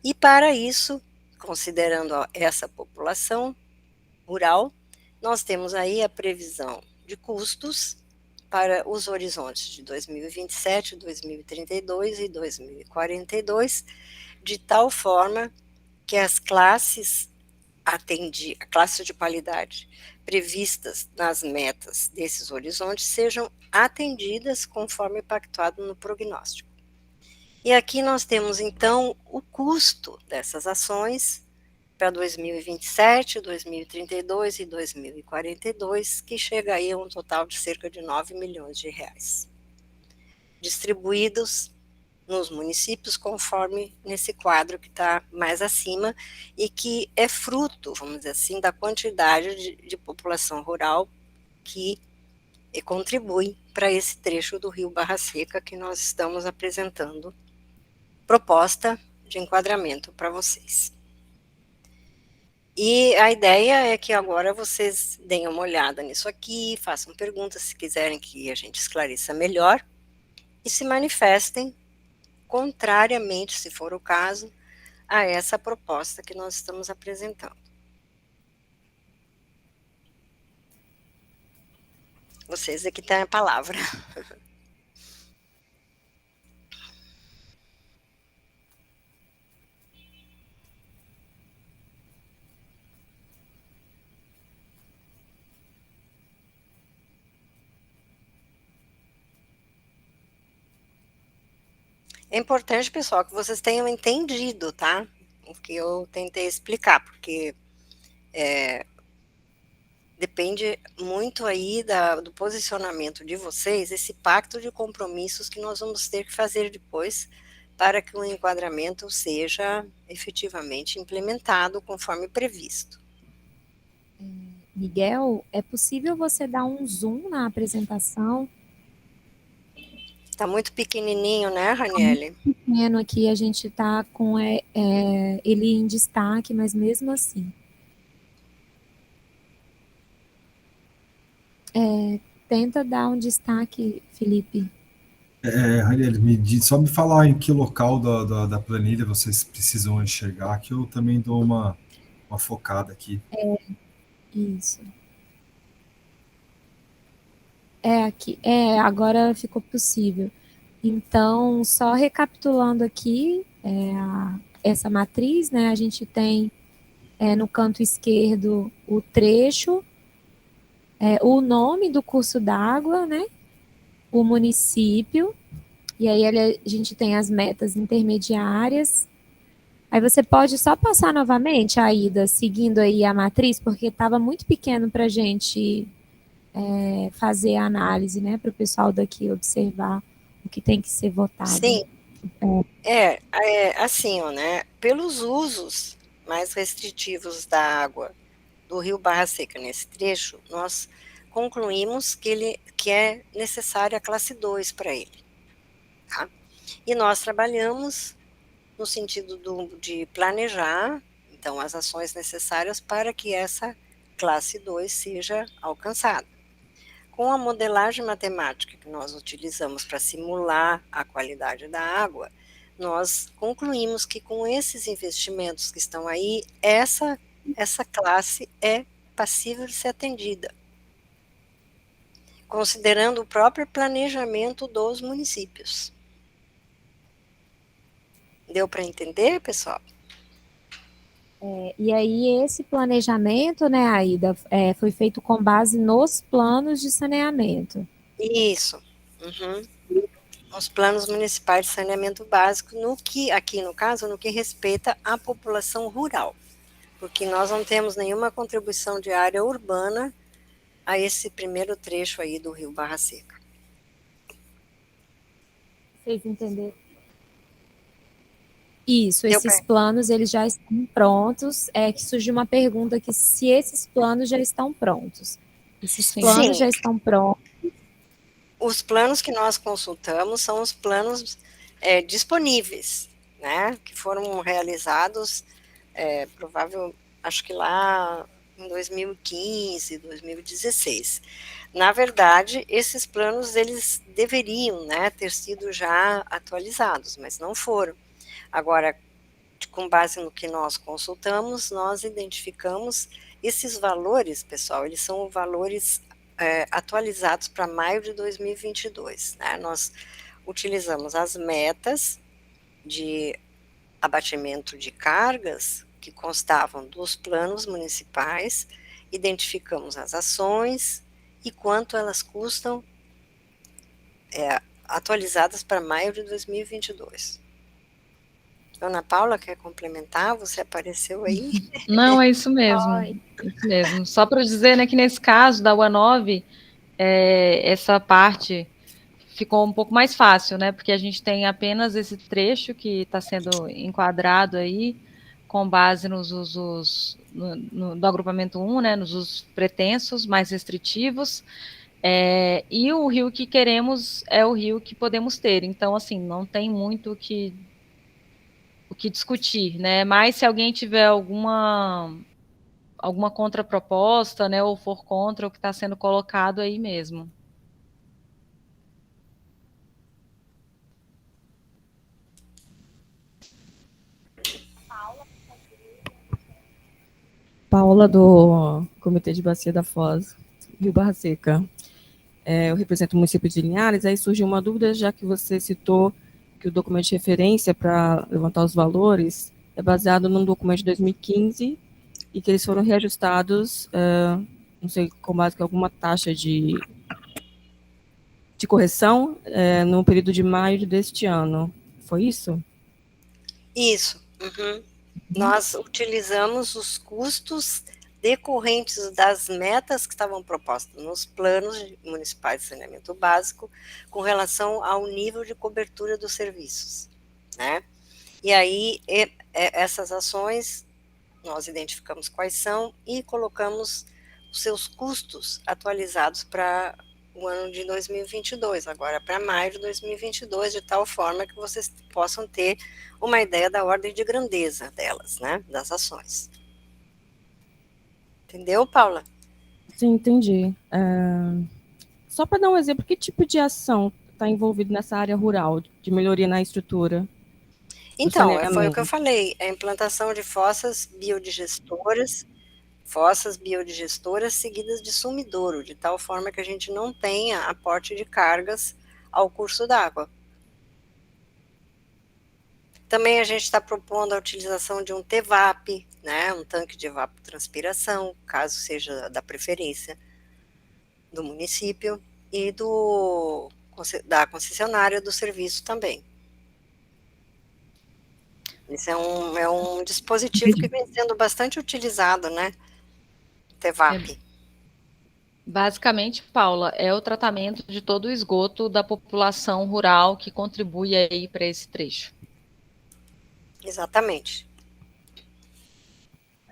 E para isso, considerando essa população rural, nós temos aí a previsão de custos para os horizontes de 2027, 2032 e 2042, de tal forma que as classes a classe de qualidade previstas nas metas desses horizontes sejam atendidas conforme pactuado no prognóstico. E aqui nós temos, então, o custo dessas ações para 2027, 2032 e 2042, que chega aí a um total de cerca de 9 milhões de reais, distribuídos nos municípios conforme nesse quadro que está mais acima e que é fruto, vamos dizer assim, da quantidade de população rural que contribui para esse trecho do Rio Barra Seca que nós estamos apresentando proposta de enquadramento para vocês. E a ideia é que agora vocês deem uma olhada nisso aqui, façam perguntas se quiserem que a gente esclareça melhor e se manifestem contrariamente, se for o caso, a essa proposta que nós estamos apresentando. Vocês é que têm a palavra. É importante, pessoal, que vocês tenham entendido, tá? O que eu tentei explicar, porque depende muito aí do posicionamento de vocês, esse pacto de compromissos que nós vamos ter que fazer depois para que o enquadramento seja efetivamente implementado conforme previsto.
Miguel, é possível você dar um zoom na apresentação?
Está muito pequenininho, né, Raniele?
Pequeno aqui, a gente está com ele em destaque, mas mesmo assim. Tenta dar um destaque, Felipe.
Raniele, só me falar em que local da planilha vocês precisam enxergar, que eu também dou uma focada aqui.
Isso. Aqui. Agora ficou possível. Então, só recapitulando aqui, essa matriz, né? A gente tem no canto esquerdo o trecho, o nome do curso d'água, né? O município, e aí a gente tem as metas intermediárias. Aí você pode só passar novamente, Aida, seguindo aí a matriz, porque estava muito pequeno para a gente fazer a análise, né? Para o pessoal daqui observar o que tem que ser votado.
Sim. Assim, né? Pelos usos mais restritivos da água do Rio Barra Seca nesse trecho, nós concluímos que é necessária a classe 2 para ele. Tá? E nós trabalhamos no sentido de planejar, então, as ações necessárias para que essa classe 2 seja alcançada. Com a modelagem matemática que nós utilizamos para simular a qualidade da água, nós concluímos que com esses investimentos que estão aí, essa essa classe é passível de ser atendida, considerando o próprio planejamento dos municípios. Deu para entender, pessoal?
E aí esse planejamento, né, Aida, foi feito com base nos planos de saneamento.
Isso. Os planos municipais de saneamento básico, no que, aqui no caso, no que respeita à população rural, porque nós não temos nenhuma contribuição de área urbana a esse primeiro trecho aí do Rio Barra Seca.
Vocês entenderam? Isso,
Deu
esses planos, eles já estão prontos. É que surgiu uma pergunta que se esses planos já estão prontos. Esses
Sim.
planos
Sim.
já estão prontos.
Os planos que nós consultamos são os planos disponíveis, né, que foram realizados, acho que lá em 2015, 2016. Na verdade, esses planos, eles deveriam, né, ter sido já atualizados, mas não foram. Agora, com base no que nós consultamos, nós identificamos esses valores, pessoal, eles são valores atualizados para maio de 2022, né? Nós utilizamos as metas de abatimento de cargas que constavam dos planos municipais, identificamos as ações e quanto elas custam atualizadas para maio de 2022. Ana Paula, quer complementar? Você apareceu aí?
Não, é isso mesmo. Isso mesmo. Só para dizer, né, que nesse caso da UA9, essa parte ficou um pouco mais fácil, né? Porque a gente tem apenas esse trecho que está sendo enquadrado aí, com base nos usos do agrupamento 1, né? Nos usos pretensos, mais restritivos. E o rio que queremos é o rio que podemos ter. Então, assim, não tem muito o que discutir, né? Mas se alguém tiver alguma contraproposta, né, ou for contra o que está sendo colocado aí mesmo.
Paula, do Comitê de Bacia da Foz, Rio Barra Seca. Eu represento o município de Linhares, aí surgiu uma dúvida, já que você citou que o documento de referência para levantar os valores é baseado num documento de 2015 e que eles foram reajustados, não sei, com base em alguma taxa de correção no período de maio deste ano. Foi isso?
Isso. Nós utilizamos os custos decorrentes das metas que estavam propostas nos planos municipais de saneamento básico com relação ao nível de cobertura dos serviços, né? E aí, essas ações, nós identificamos quais são e colocamos os seus custos atualizados para o ano de 2022, agora para maio de 2022, de tal forma que vocês possam ter uma ideia da ordem de grandeza delas, né, das ações. Entendeu, Paula?
Sim, entendi. Só para dar um exemplo, que tipo de ação está envolvido nessa área rural, de melhoria na estrutura?
Então, foi o que eu falei, a implantação de fossas biodigestoras seguidas de sumidouro, de tal forma que a gente não tenha aporte de cargas ao curso d'água. Também a gente está propondo a utilização de um TEVAP, né, um tanque de evapotranspiração, caso seja da preferência do município, e da concessionária do serviço também. Esse é um dispositivo que vem sendo bastante utilizado, né, TEVAP.
Basicamente, Paula, é o tratamento de todo o esgoto da população rural que contribui aí para esse trecho.
Exatamente.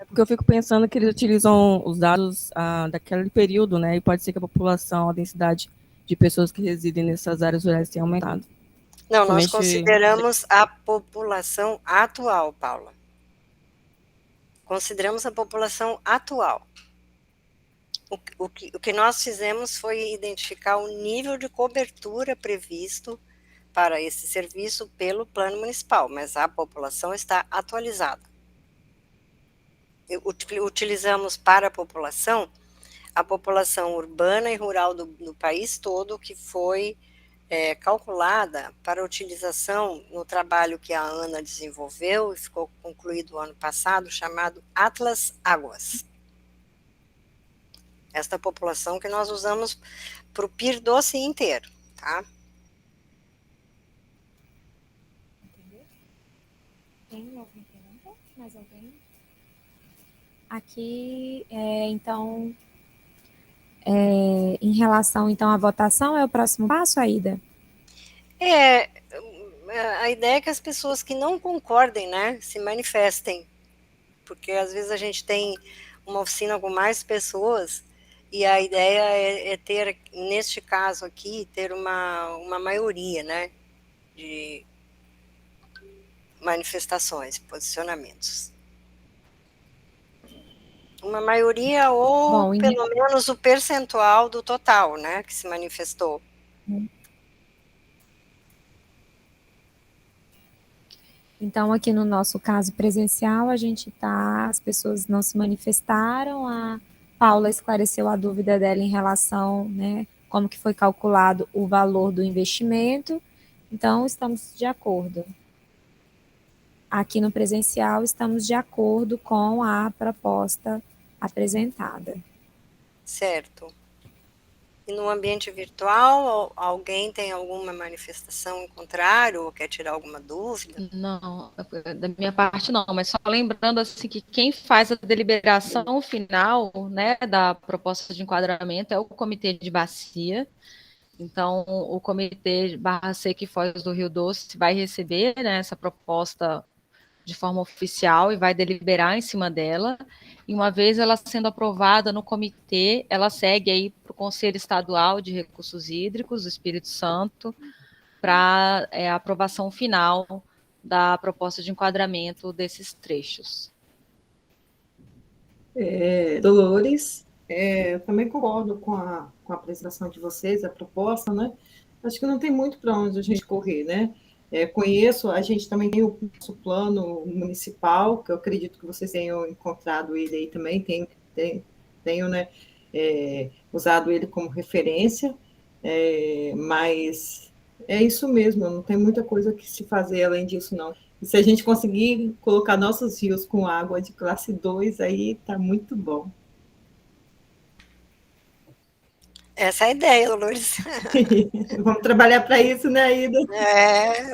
Porque eu fico pensando que eles utilizam os dados daquele período, né? E pode ser que a população, a densidade de pessoas que residem nessas áreas rurais tenha aumentado.
Não, nós consideramos a população atual, Paula. Consideramos a população atual. O que nós fizemos foi identificar o nível de cobertura previsto para esse serviço pelo plano municipal, mas a população está atualizada. utilizamos para a população urbana e rural do país todo, que foi calculada para utilização no trabalho que a Ana desenvolveu e ficou concluído o ano passado, chamado Atlas Águas. Esta população que nós usamos para o PIR doce inteiro, tá?
Tem alguma pergunta? Mais alguém? Aqui, então, em relação, então, à votação, é o próximo passo, Aida?
A ideia é que as pessoas que não concordem, né, se manifestem, porque às vezes a gente tem uma oficina com mais pessoas, e a ideia é ter, neste caso aqui, ter uma maioria, né, de manifestações, posicionamentos. Uma maioria ou pelo menos o percentual do total, né, que se manifestou.
Então, aqui no nosso caso presencial, as pessoas não se manifestaram, a Paula esclareceu a dúvida dela em relação, né, como que foi calculado o valor do investimento, então estamos de acordo. Aqui no presencial, estamos de acordo com a proposta apresentada.
Certo. E no ambiente virtual, alguém tem alguma manifestação contrária ou quer tirar alguma dúvida?
Não, da minha parte não, mas só lembrando assim que quem faz a deliberação final, né, da proposta de enquadramento é o Comitê de Bacia. Então, o Comitê /C que Foz do Rio Doce vai receber, né, essa proposta de forma oficial e vai deliberar em cima dela, e uma vez ela sendo aprovada no comitê, ela segue aí para o Conselho Estadual de Recursos Hídricos do Espírito Santo, para a aprovação final da proposta de enquadramento desses trechos.
Dolores, eu também concordo com a apresentação de vocês, a proposta, né? Acho que não tem muito para onde a gente correr, né? Conheço, a gente também tem o nosso plano municipal, que eu acredito que vocês tenham encontrado ele aí também, tenho, né, usado ele como referência, mas é isso mesmo, não tem muita coisa que se fazer além disso, não. E se a gente conseguir colocar nossos rios com água de classe 2, aí está muito bom.
Essa é a ideia, Dolores.
Vamos trabalhar para isso, né, Aida?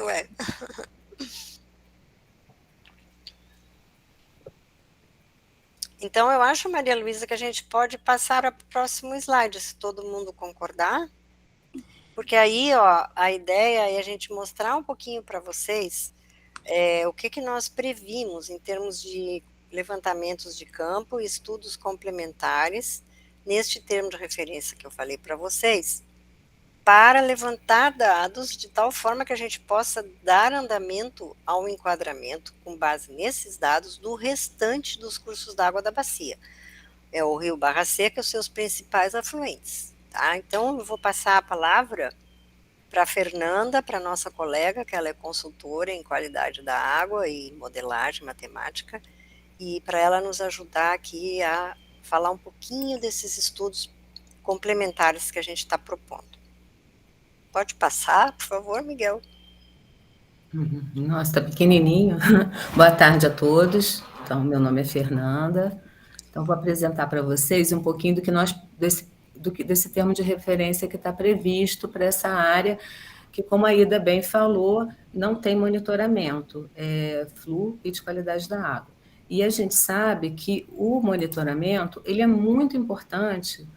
Ué. Então, eu acho, Maria Luísa, que a gente pode passar para o próximo slide, se todo mundo concordar. Porque aí, ó, a ideia é a gente mostrar um pouquinho para vocês o que nós previmos em termos de levantamentos de campo e estudos complementares, neste termo de referência que eu falei para vocês, para levantar dados de tal forma que a gente possa dar andamento ao enquadramento, com base nesses dados, do restante dos cursos d'água da bacia. É o Rio Barra Seca e os seus principais afluentes. Tá? Então, eu vou passar a palavra para a Fernanda, para a nossa colega, que ela é consultora em qualidade da água e modelagem matemática, e para ela nos ajudar aqui a falar um pouquinho desses estudos complementares que a gente está propondo. Pode passar, por favor, Miguel?
Nossa, está pequenininho. Boa tarde a todos. Então, meu nome é Fernanda. Então, vou apresentar para vocês um pouquinho do que desse termo de referência que está previsto para essa área, que, como a Ida bem falou, não tem monitoramento, fluxo e de qualidade da água. E a gente sabe que o monitoramento ele é muito importante.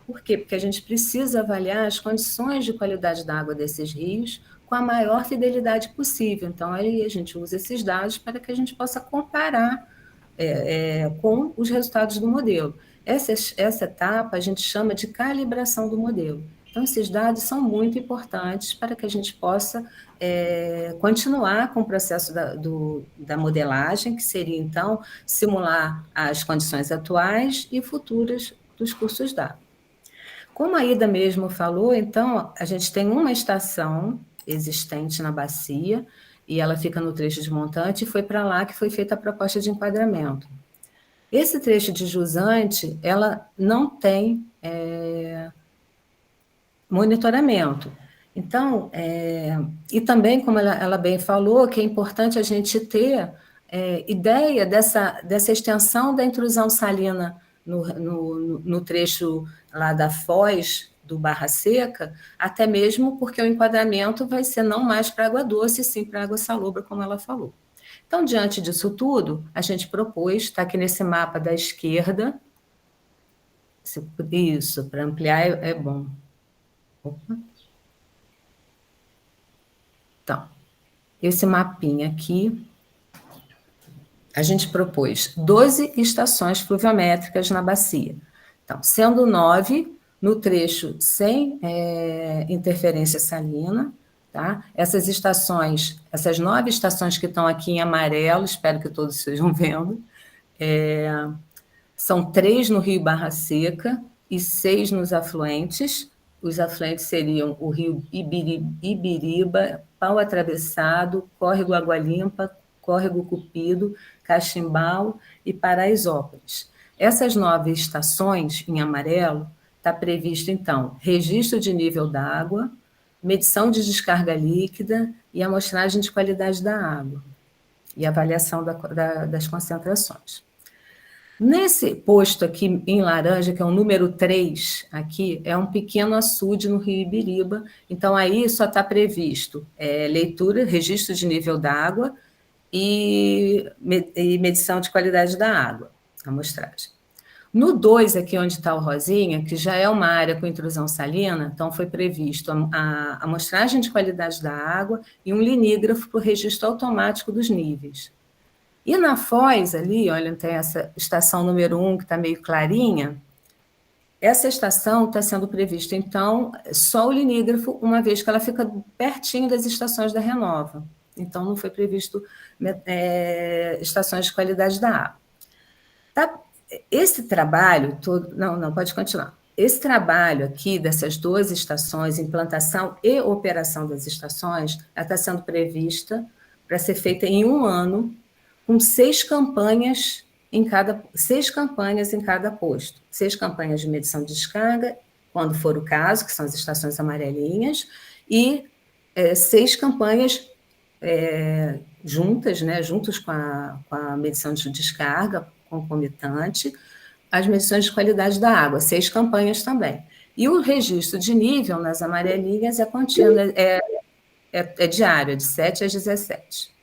Por quê? Porque a gente precisa avaliar as condições de qualidade da água desses rios com a maior fidelidade possível. Então, aí a gente usa esses dados para que a gente possa comparar com os resultados do modelo. Essa etapa a gente chama de calibração do modelo. Então, esses dados são muito importantes para que a gente possa continuar com o processo da modelagem, que seria, então, simular as condições atuais e futuras dos cursos d'água. Como a Ida mesmo falou, então, a gente tem uma estação existente na bacia, e ela fica no trecho de montante, e foi para lá que foi feita a proposta de enquadramento. Esse trecho de jusante, ela não tem monitoramento. Então, e também, como ela bem falou, que é importante a gente ter ideia dessa extensão da intrusão salina no trecho lá da foz do Barra Seca, até mesmo porque o enquadramento vai ser não mais para água doce, sim para água salobra, como ela falou. Então, diante disso tudo, a gente propôs, está aqui nesse mapa da esquerda, isso, para ampliar é bom. Opa. Então, esse mapinha aqui, a gente propôs 12 estações pluviométricas na bacia. Então, sendo 9 no trecho sem interferência salina, tá? Essas estações, essas 9 estações que estão aqui em amarelo, espero que todos estejam vendo, são 3 no Rio Barra Seca e 6 nos afluentes. Os afluentes seriam o Rio Ibiriba, Pau Atravessado, Córrego Água Limpa, Córrego Cupido, Cachimbau e Paraisópolis. Essas 9 estações em amarelo, está previsto, então, registro de nível da água, medição de descarga líquida e amostragem de qualidade da água e avaliação das concentrações. Nesse posto aqui em laranja, que é o número 3, aqui, é um pequeno açude no Rio Ibiriba, então aí só está previsto leitura, registro de nível da água e medição de qualidade da água, amostragem. No 2, aqui onde está o rosinha, que já é uma área com intrusão salina, então foi previsto a amostragem de qualidade da água e um linígrafo para o registro automático dos níveis. E na foz ali, olha, tem essa estação número 1, que está meio clarinha, essa estação está sendo prevista, então, só o linígrafo, uma vez que ela fica pertinho das estações da Renova. Então, não foi previsto estações de qualidade da água. Tá? Esse trabalho todo... Não, pode continuar. Esse trabalho aqui dessas 12 estações, implantação e operação das estações, ela está sendo prevista para ser feita em um ano, com 6 campanhas em cada posto. 6 campanhas de medição de descarga, quando for o caso, que são as estações amarelinhas, e 6 campanhas juntas, né, juntos com a medição de descarga concomitante, as medições de qualidade da água, 6 campanhas também. E o registro de nível nas amarelinhas é contínuo, é diário, de 7 às 17.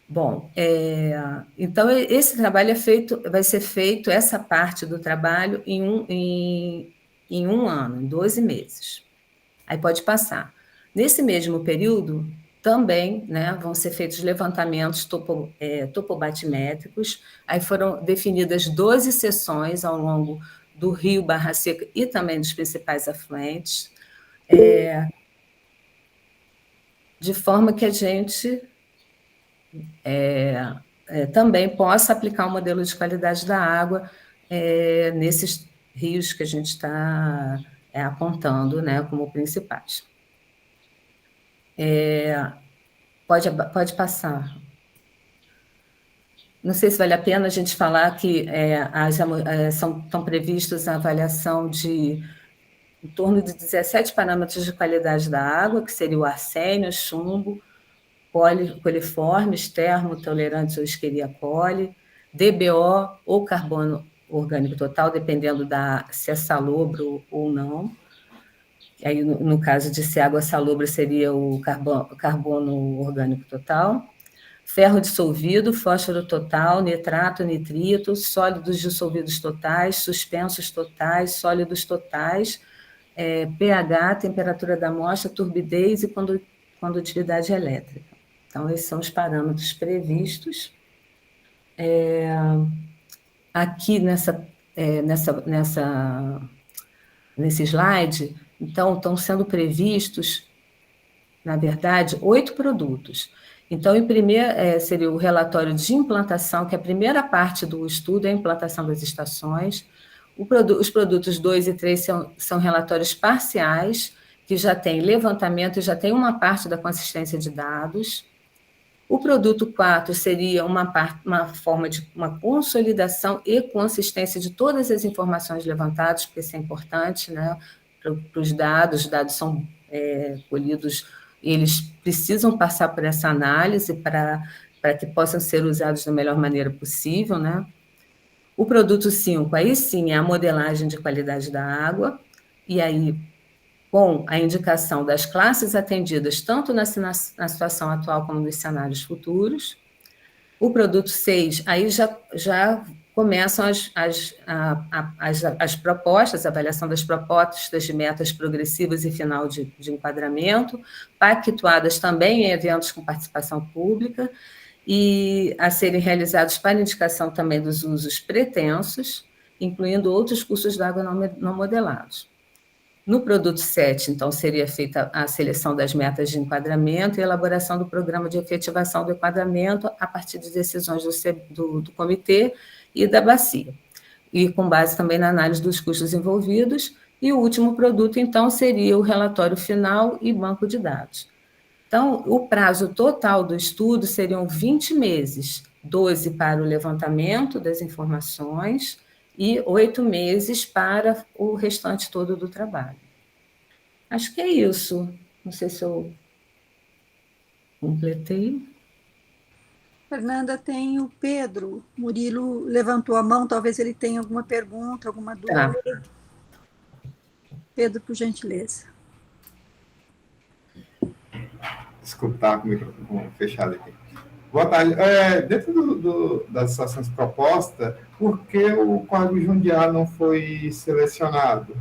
Bom, então esse trabalho vai ser feito, essa parte do trabalho, em um ano, em 12 meses. Aí pode passar. Nesse mesmo período, também, né, vão ser feitos levantamentos topobatimétricos, aí foram definidas 12 seções ao longo do Rio Barra Seca e também dos principais afluentes, de forma que a gente também possa aplicar um modelo de qualidade da água nesses rios que a gente está apontando, né, como principais. Pode passar. Não sei se vale a pena a gente falar que estão previstos a avaliação de em torno de 17 parâmetros de qualidade da água, que seria o arsênio, chumbo, coliformes, termotolerantes ou Escherichia coli, DBO ou carbono orgânico total, dependendo se é salobro ou não. Aí, no caso de ser água salobra, seria o carbono orgânico total. Ferro dissolvido, fósforo total, nitrato, nitrito, sólidos dissolvidos totais, suspensos totais, sólidos totais, pH, temperatura da amostra, turbidez e condutividade elétrica. Então, esses são os parâmetros previstos. Aqui nesse slide, então, estão sendo previstos, na verdade, 8 produtos. Então, em primeiro, seria o relatório de implantação, que é a primeira parte do estudo, é a implantação das estações. Os produtos 2 e 3 são relatórios parciais, que já tem levantamento e já tem uma parte da consistência de dados. O produto 4 seria uma forma de uma consolidação e consistência de todas as informações levantadas, porque isso é importante, né, para os dados são colhidos, e eles precisam passar por essa análise para que possam ser usados da melhor maneira possível, né? O produto 5, aí sim, é a modelagem de qualidade da água, e aí com a indicação das classes atendidas, tanto na situação atual como nos cenários futuros. O produto 6, aí já começam as propostas, a avaliação das propostas de metas progressivas e final de enquadramento, pactuadas também em eventos com participação pública, e a serem realizados para indicação também dos usos pretensos, incluindo outros cursos d'água não modelados. No produto 7, então, seria feita a seleção das metas de enquadramento e elaboração do programa de efetivação do enquadramento a partir de decisões do comitê e da bacia, e com base também na análise dos custos envolvidos. E o último produto, então, seria o relatório final e banco de dados. Então, o prazo total do estudo seriam 20 meses, 12 para o levantamento das informações e 8 meses para o restante todo do trabalho. Acho que é isso. Não sei se eu completei.
Fernanda, tem o Pedro. Murilo levantou a mão, talvez ele tenha alguma pergunta, alguma dúvida.
Tá.
Pedro, por gentileza.
Desculpa, estava com o microfone fechado aqui. Boa tarde. Dentro das ações propostas, por que o Córrego Jundiá não foi selecionado?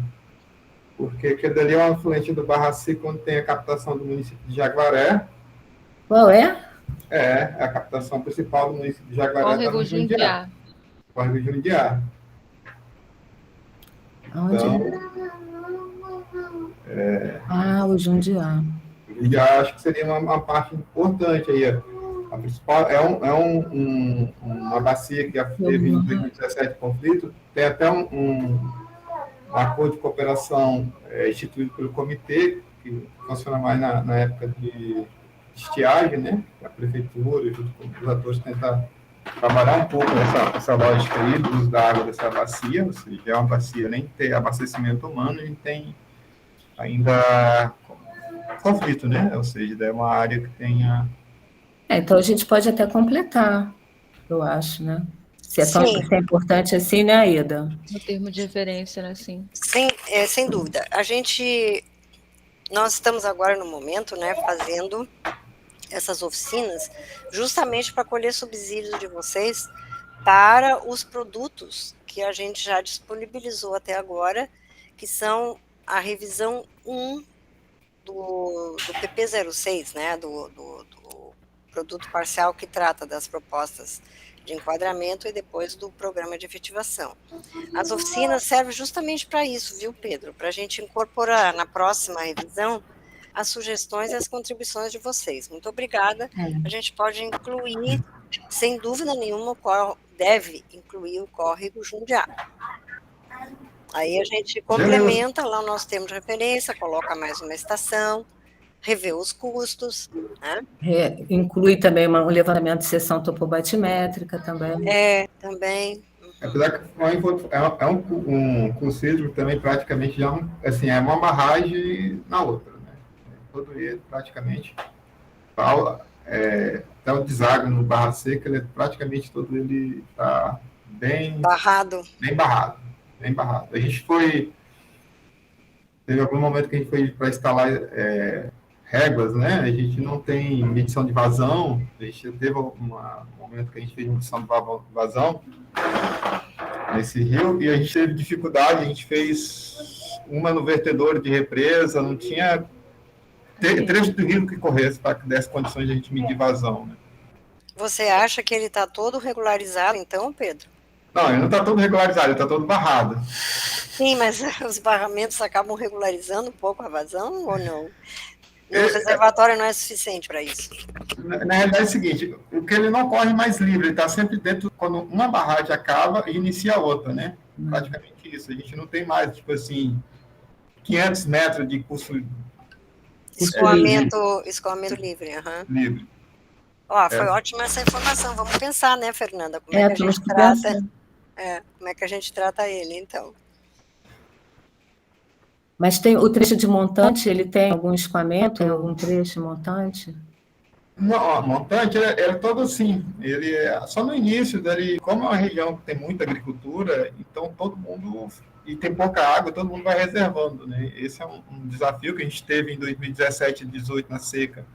Porque aquele dali é um afluente do Barra Seca, onde tem a captação do município de Jaguaré.
Qual é?
É a captação principal do município de Jaguaré.
Córrego Jundiá.
Córrego Jundiá.
Onde?
Então,
o Jundiá.
Já acho que seria uma parte importante aí. A principal uma bacia que já teve em 2017 conflito, tem até um acordo de cooperação instituído pelo comitê, que funciona mais na época de estiagem, né? A prefeitura, junto com os atores, tentar trabalhar um pouco essa lógica aí do uso da água dessa bacia, ou seja, é uma bacia, nem tem abastecimento humano, e tem ainda conflito, né? Ou seja, é uma área que tenha...
Então a gente pode até completar, eu acho, né? Se é tão importante assim, né, Aida?
No termo de referência, né? Sim.
Sem dúvida. Nós estamos agora no momento, né, fazendo essas oficinas justamente para colher subsídios de vocês para os produtos que a gente já disponibilizou até agora, que são a revisão 1 do PP06, né, do produto parcial que trata das propostas de enquadramento e depois do programa de efetivação. As oficinas servem justamente para isso, viu, Pedro? Para a gente incorporar na próxima revisão as sugestões e as contribuições de vocês. Muito obrigada. A gente pode incluir, sem dúvida nenhuma, deve incluir o Córrego Jundiá. Aí a gente complementa lá o nosso termo de referência, coloca mais uma estação, revê os custos, né?
Inclui também um levantamento de seção topobatimétrica também.
Também.
Apesar que é um curso hídrico também praticamente já é uma barragem na outra, né? Todo ele praticamente até o deságua no Barra Seca, ele praticamente todo ele está bem barrado. A gente teve algum momento que a gente foi para instalar réguas, né? A gente não tem medição de vazão, a gente teve um momento que a gente fez medição de vazão nesse rio, e a gente teve dificuldade, a gente fez uma no vertedor de represa, não tinha trecho do rio que corresse para que desse condições de a gente medir vazão, né?
Você acha que ele está todo regularizado, então, Pedro?
Não, ele não está todo regularizado, ele está todo barrado.
Sim, mas os barramentos acabam regularizando um pouco a vazão ou não? O reservatório não é suficiente para isso?
Na realidade é o seguinte, o que ele não corre mais livre, ele está sempre dentro, quando uma barragem acaba, inicia a outra, né? Praticamente isso, a gente não tem mais, 500 metros de curso
escoamento livre.
Livre.
Foi ótima essa informação. Vamos pensar, né, Fernanda? Como que a
temos
gente
que
trata?
pensar.
Como é que a gente trata ele, então?
Mas tem o trecho de montante, ele tem algum escoamento, algum trecho montante?
Não, a montante é todo assim. Ele é só no início dele, como é uma região que tem muita agricultura, então todo mundo e tem pouca água, todo mundo vai reservando, né? Esse é um desafio que a gente teve em 2017 e 2018 na seca.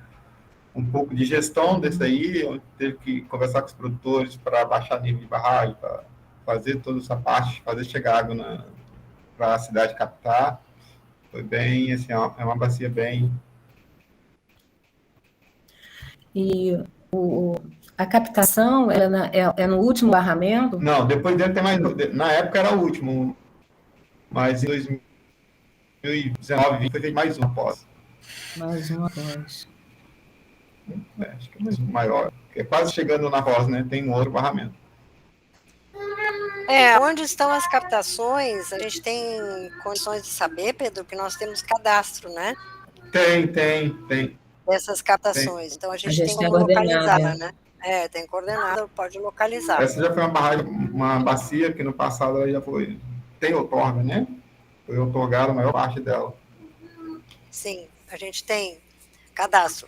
Um pouco de gestão desse aí, onde teve que conversar com os produtores para baixar nível de barragem, para fazer toda essa parte, fazer chegar água para a cidade captar. Foi bem, assim, é uma bacia bem...
E a captação é no último barramento?
Não, depois dele tem mais... Na época era o último, mas em 2019, 20 foi feito mais um após.
Mais um após.
Acho que é mais um maior. É quase chegando na Foz, né? Tem um outro barramento.
Onde estão as captações? A gente tem condições de saber, Pedro, que nós temos cadastro, né?
Tem.
Dessas captações. Então, a gente tem
tem
como
coordenada.
localizar, né? Tem coordenada, pode localizar.
Essa já foi uma bacia que no passado ela já foi... Tem outorga, né? Foi outorgada a maior parte dela.
Sim, a gente tem cadastro.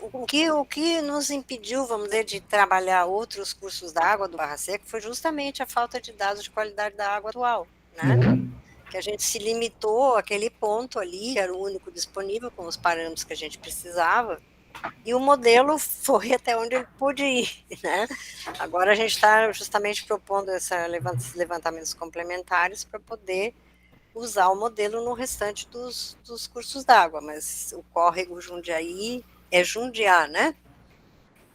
O que nos impediu, vamos dizer, de trabalhar outros cursos da água do Barra Seca foi justamente a falta de dados de qualidade da água atual, né? Que a gente se limitou àquele ponto ali, que era o único disponível, com os parâmetros que a gente precisava, e o modelo foi até onde ele pôde ir, né? Agora a gente está justamente propondo esses levantamentos complementares para poder usar o modelo no restante dos cursos d'água, mas o córrego Jundiaí é Jundiá, né?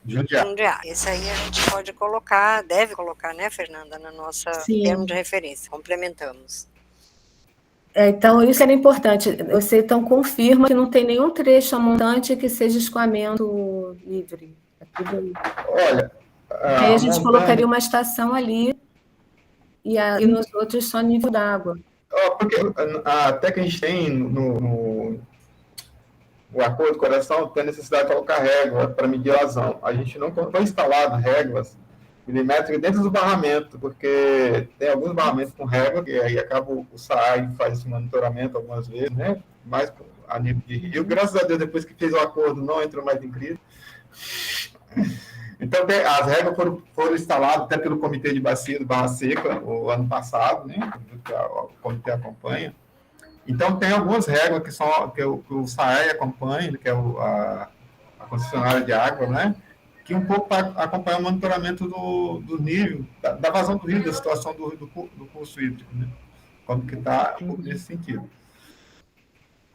Jundiá. Esse aí a gente pode colocar, deve colocar, né, Fernanda, na nossa termo de referência. Complementamos.
Então, isso era importante. Você, então, confirma que não tem nenhum trecho montante que seja escoamento livre.
Olha...
Aí a gente colocaria uma estação ali e nos outros só nível d'água.
Porque até que a gente tem no acordo de coração, tem a necessidade de colocar régua para medir a vazão. A gente não foi instalado réguas milimétricas dentro do barramento, porque tem alguns barramentos com régua, e aí acaba o SAI faz esse monitoramento algumas vezes, né? Mais a nível de rio. Graças a Deus, depois que fez o acordo, não entrou mais em crise. Então, as réguas foram instaladas até pelo Comitê de Bacia do Barra Seca, o ano passado, né? O comitê acompanha. Então, tem algumas réguas que o SAE acompanha, que é a concessionária de água, né? Que um pouco para acompanhar o monitoramento do nível, da vazão do rio, da situação do curso hídrico, né? Como que está nesse sentido.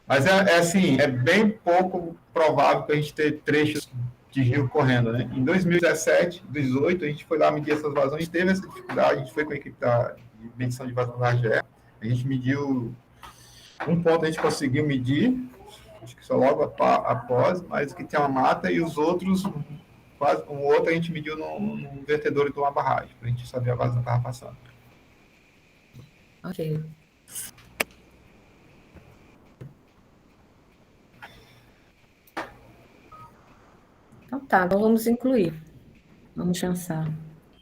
Mas assim, é bem pouco provável que a gente tenha trechos de rio correndo, né? Em 2017, 2018, a gente foi lá medir essas vazões, teve essa dificuldade, a gente foi com a equipe de medição de vazão da AGE, a gente mediu um ponto, a gente conseguiu medir, acho que só logo após, mas que tinha uma mata, e os outros, quase um outro a gente mediu num vertedor de uma barragem, para a gente saber a vazão que estava passando.
Ok. Então vamos incluir. Vamos pensar.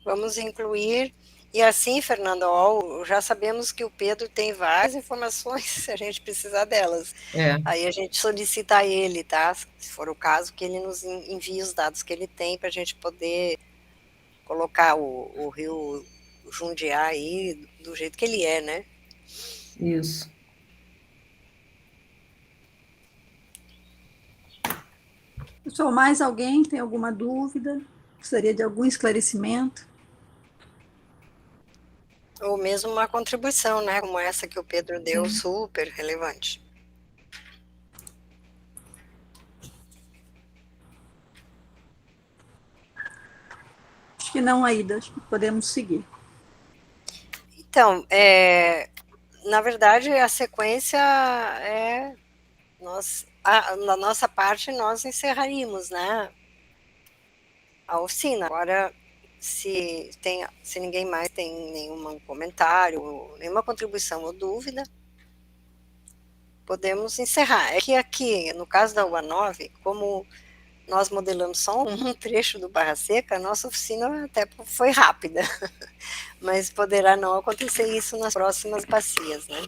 Vamos incluir. E assim, Fernanda, já sabemos que o Pedro tem várias informações, se a gente precisar delas. Aí a gente solicita a ele, tá? Se for o caso, que ele nos envie os dados que ele tem para a gente poder colocar o rio Jundiá aí do jeito que ele é, né?
Isso.
Pessoal, mais alguém tem alguma dúvida? Gostaria de algum esclarecimento?
Ou mesmo uma contribuição, né? Como essa que o Pedro deu, super relevante.
Acho que não, Aida. Acho que podemos seguir.
Então, na verdade, a sequência na nossa parte, nós encerraríamos, né, a oficina. Agora, se ninguém mais tem nenhum comentário, nenhuma contribuição ou dúvida, podemos encerrar. É que aqui, no caso da UA9, como nós modelamos só um trecho do Barra Seca, a nossa oficina até foi rápida, mas poderá não acontecer isso nas próximas bacias, né?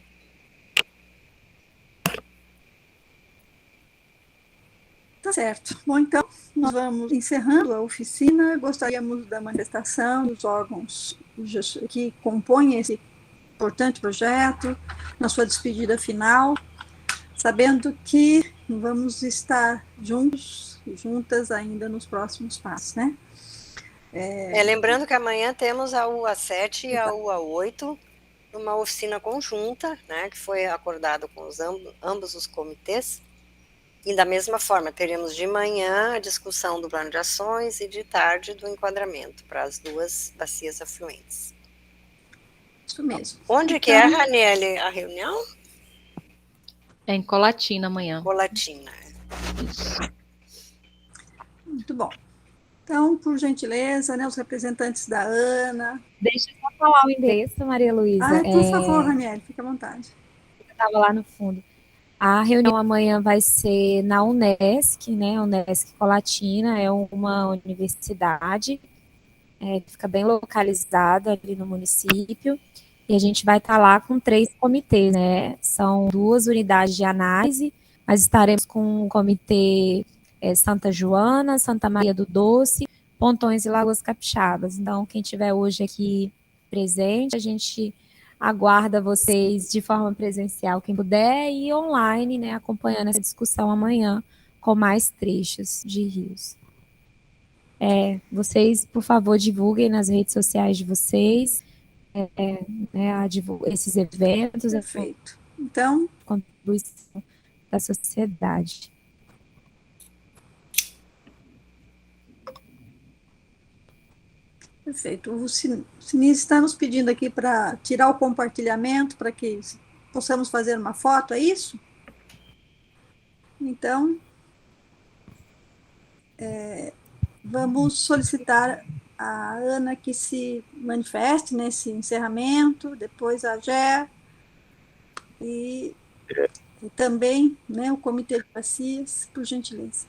Tá certo. Bom, então, nós vamos encerrando a oficina. Gostaríamos da manifestação dos órgãos que compõem esse importante projeto, na sua despedida final, sabendo que vamos estar juntos e juntas ainda nos próximos passos, né?
Lembrando que amanhã temos a UA 7 e a UA 8, numa oficina conjunta, né, que foi acordado com ambos os comitês. E da mesma forma, teremos de manhã a discussão do plano de ações e de tarde do enquadramento para as duas bacias afluentes.
Isso mesmo.
Onde
então,
que é, Raniele, a reunião?
É em Colatina amanhã.
Colatina.
Isso.
Muito bom. Então, por gentileza, né, os representantes da ANA.
Deixa eu só falar o endereço, Maria Luísa.
Por favor, Raniele, fique à vontade.
Eu estava lá no fundo. A reunião amanhã vai ser na Unesc, né? Unesc Colatina é uma universidade, fica bem localizada ali no município, e a gente vai estar lá com 3 comitês, né? São 2 unidades de análise, mas estaremos com o comitê Santa Joana, Santa Maria do Doce, Pontões e Lagoas Capixabas. Então, quem estiver hoje aqui presente, a gente aguarda vocês de forma presencial, quem puder, e online, né, acompanhando essa discussão amanhã com mais trechos de rios. Vocês, por favor, divulguem nas redes sociais de vocês esses eventos.
Perfeito. Então,
contribuição da sociedade.
Perfeito. O Sinise está nos pedindo aqui para tirar o compartilhamento, para que possamos fazer uma foto, é isso? Então, vamos solicitar a Ana que se manifeste nesse encerramento, depois a Gé, e também, né, o Comitê de Bacias, por gentileza.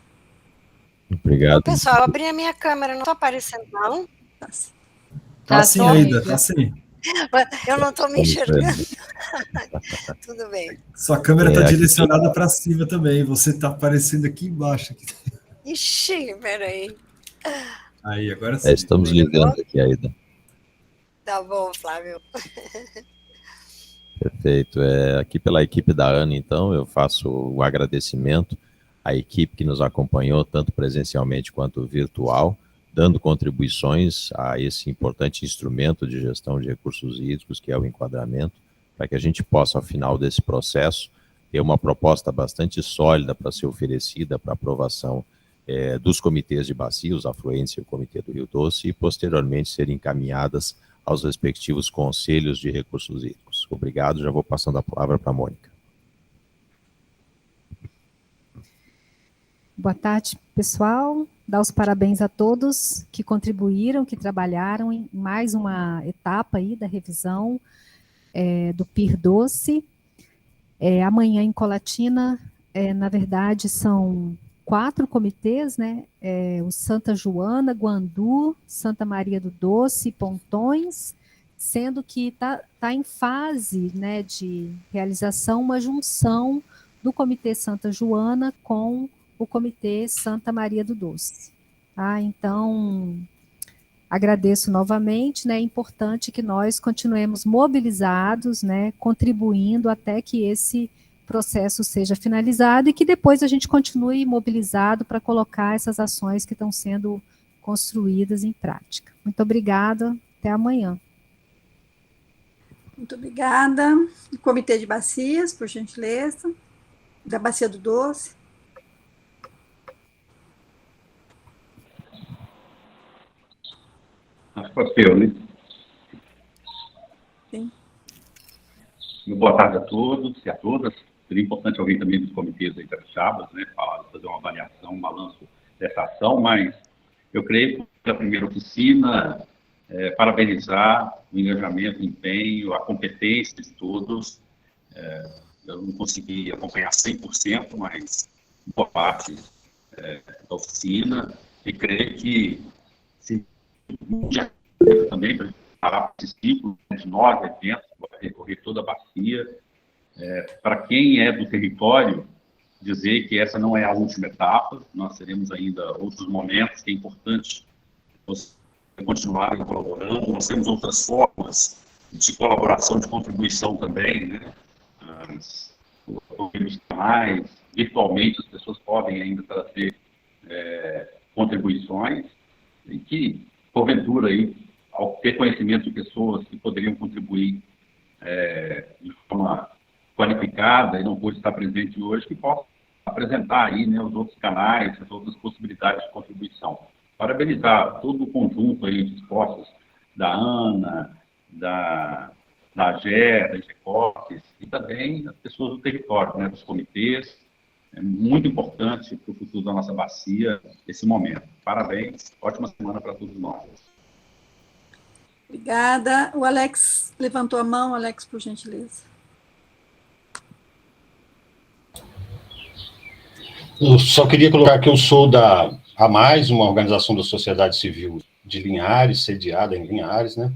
Obrigado.
Pessoal, eu abri a minha câmera, não está aparecendo, não?
Tá sim, ainda, tá sim.
Eu não estou me enxergando. Tudo bem.
Sua câmera está direcionada para cima também, você está aparecendo aqui embaixo.
Ixi, peraí.
Aí, agora sim.
Estamos ligando aqui ainda.
Tá bom, Flávio.
Perfeito. Aqui pela equipe da ANA, então, eu faço o agradecimento à equipe que nos acompanhou, tanto presencialmente quanto virtual, dando contribuições a esse importante instrumento de gestão de recursos hídricos, que é o enquadramento, para que a gente possa, ao final desse processo, ter uma proposta bastante sólida para ser oferecida para aprovação dos comitês de bacia, os afluentes e o Comitê do Rio Doce, e posteriormente serem encaminhadas aos respectivos conselhos de recursos hídricos. Obrigado, já vou passando a palavra para a Mônica.
Boa tarde, pessoal. Dar os parabéns a todos que contribuíram, que trabalharam em mais uma etapa aí da revisão do PIR Doce. Amanhã em Colatina, na verdade, são 4 comitês, né? O Santa Joana, Guandu, Santa Maria do Doce, Pontões, sendo que está em fase, né, de realização uma junção do Comitê Santa Joana com o Comitê Santa Maria do Doce. Tá? Então, agradeço novamente, né? É importante que nós continuemos mobilizados, né, contribuindo até que esse processo seja finalizado e que depois a gente continue mobilizado para colocar essas ações que estão sendo construídas em prática. Muito obrigada, até amanhã.
Muito obrigada. O Comitê de Bacias, por gentileza, da Bacia do Doce.
Acho que pode ser eu, né?
Sim.
Boa tarde a todos e a todas. Seria importante alguém também dos comitês aí capixabas, né, fazer uma avaliação, um balanço dessa ação, mas eu creio que a primeira oficina, parabenizar o engajamento, o empenho, a competência de todos. Eu não consegui acompanhar 100%, mas boa parte da oficina, e creio que se também para parar esse ciclo de 9 eventos, vai recorrer toda a bacia. Para quem é do território, dizer que essa não é a última etapa, nós teremos ainda outros momentos que é importante você continuarem colaborando, nós temos outras formas de colaboração, de contribuição também, né? Os canais, virtualmente as pessoas podem ainda trazer contribuições, e que, porventura, aí, ao ter conhecimento de pessoas que poderiam contribuir de forma qualificada e não pôde estar presente hoje, que possam apresentar aí, né, os outros canais, as outras possibilidades de contribuição. Parabenizar todo o conjunto aí de esforços da Ana, da GER, da GECOPES, e também as pessoas do território, né, dos comitês. É muito importante para o futuro da nossa bacia esse momento. Parabéns, ótima semana para todos nós.
Obrigada. O Alex levantou a mão. Alex, por gentileza.
Eu só queria colocar que eu sou da AMAIS, uma organização da sociedade civil de Linhares, sediada em Linhares, né?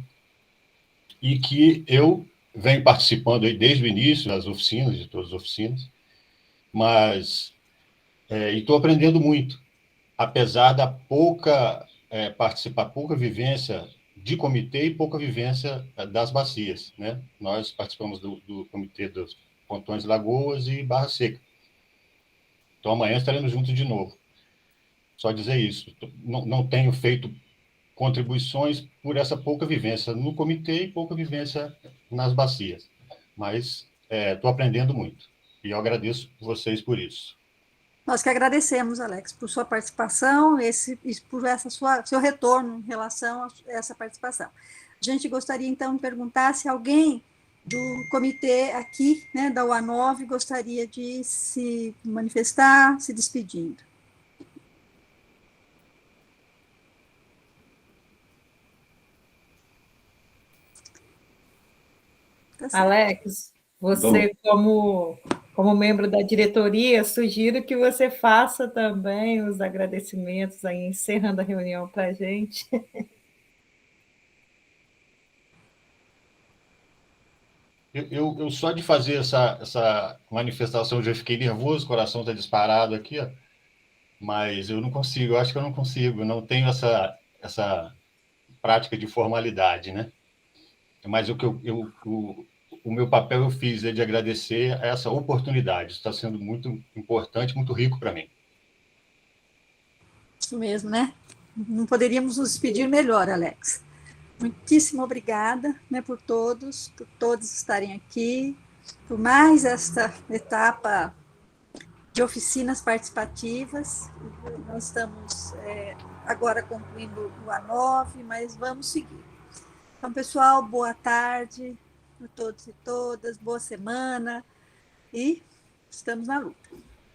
E que eu venho participando aí desde o início das oficinas, de todas as oficinas, mas estou aprendendo muito, apesar da pouca pouca vivência de comitê e pouca vivência das bacias, né? Nós participamos do comitê dos Pontões, Lagoas e Barra Seca. Então, amanhã estaremos juntos de novo. Só dizer isso. Não tenho feito contribuições por essa pouca vivência no comitê e pouca vivência nas bacias. Mas estou aprendendo muito. E eu agradeço vocês por isso.
Nós que agradecemos, Alex, por sua participação e por seu retorno em relação a essa participação. A gente gostaria, então, de perguntar se alguém do comitê aqui, né, da UA9, gostaria de se manifestar, se despedindo. Tá certo.
Alex, você como membro da diretoria, sugiro que você faça também os agradecimentos aí, encerrando a reunião para a gente.
Eu só de fazer essa manifestação já fiquei nervoso, o coração está disparado aqui, ó, mas eu não consigo, eu acho que eu não consigo, não tenho essa prática de formalidade, né? Mas o meu papel eu fiz de agradecer a essa oportunidade, está sendo muito importante, muito rico para mim.
Isso mesmo, né? Não poderíamos nos despedir melhor, Alex. Muitíssimo obrigada, né, por todos estarem aqui, por mais esta etapa de oficinas participativas. Nós estamos agora concluindo o A9, mas vamos seguir. Então, pessoal, boa tarde a todos e todas, boa semana, e estamos na luta.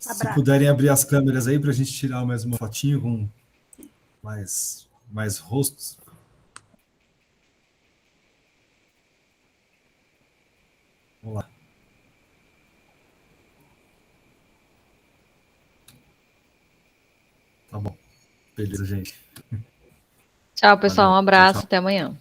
Abraço.
Se puderem abrir as câmeras aí para a gente tirar mais uma fotinho com mais rostos. Vamos lá. Tá bom. Beleza, gente.
Tchau, pessoal.
Valeu.
Um abraço.
Tchau.
Até amanhã.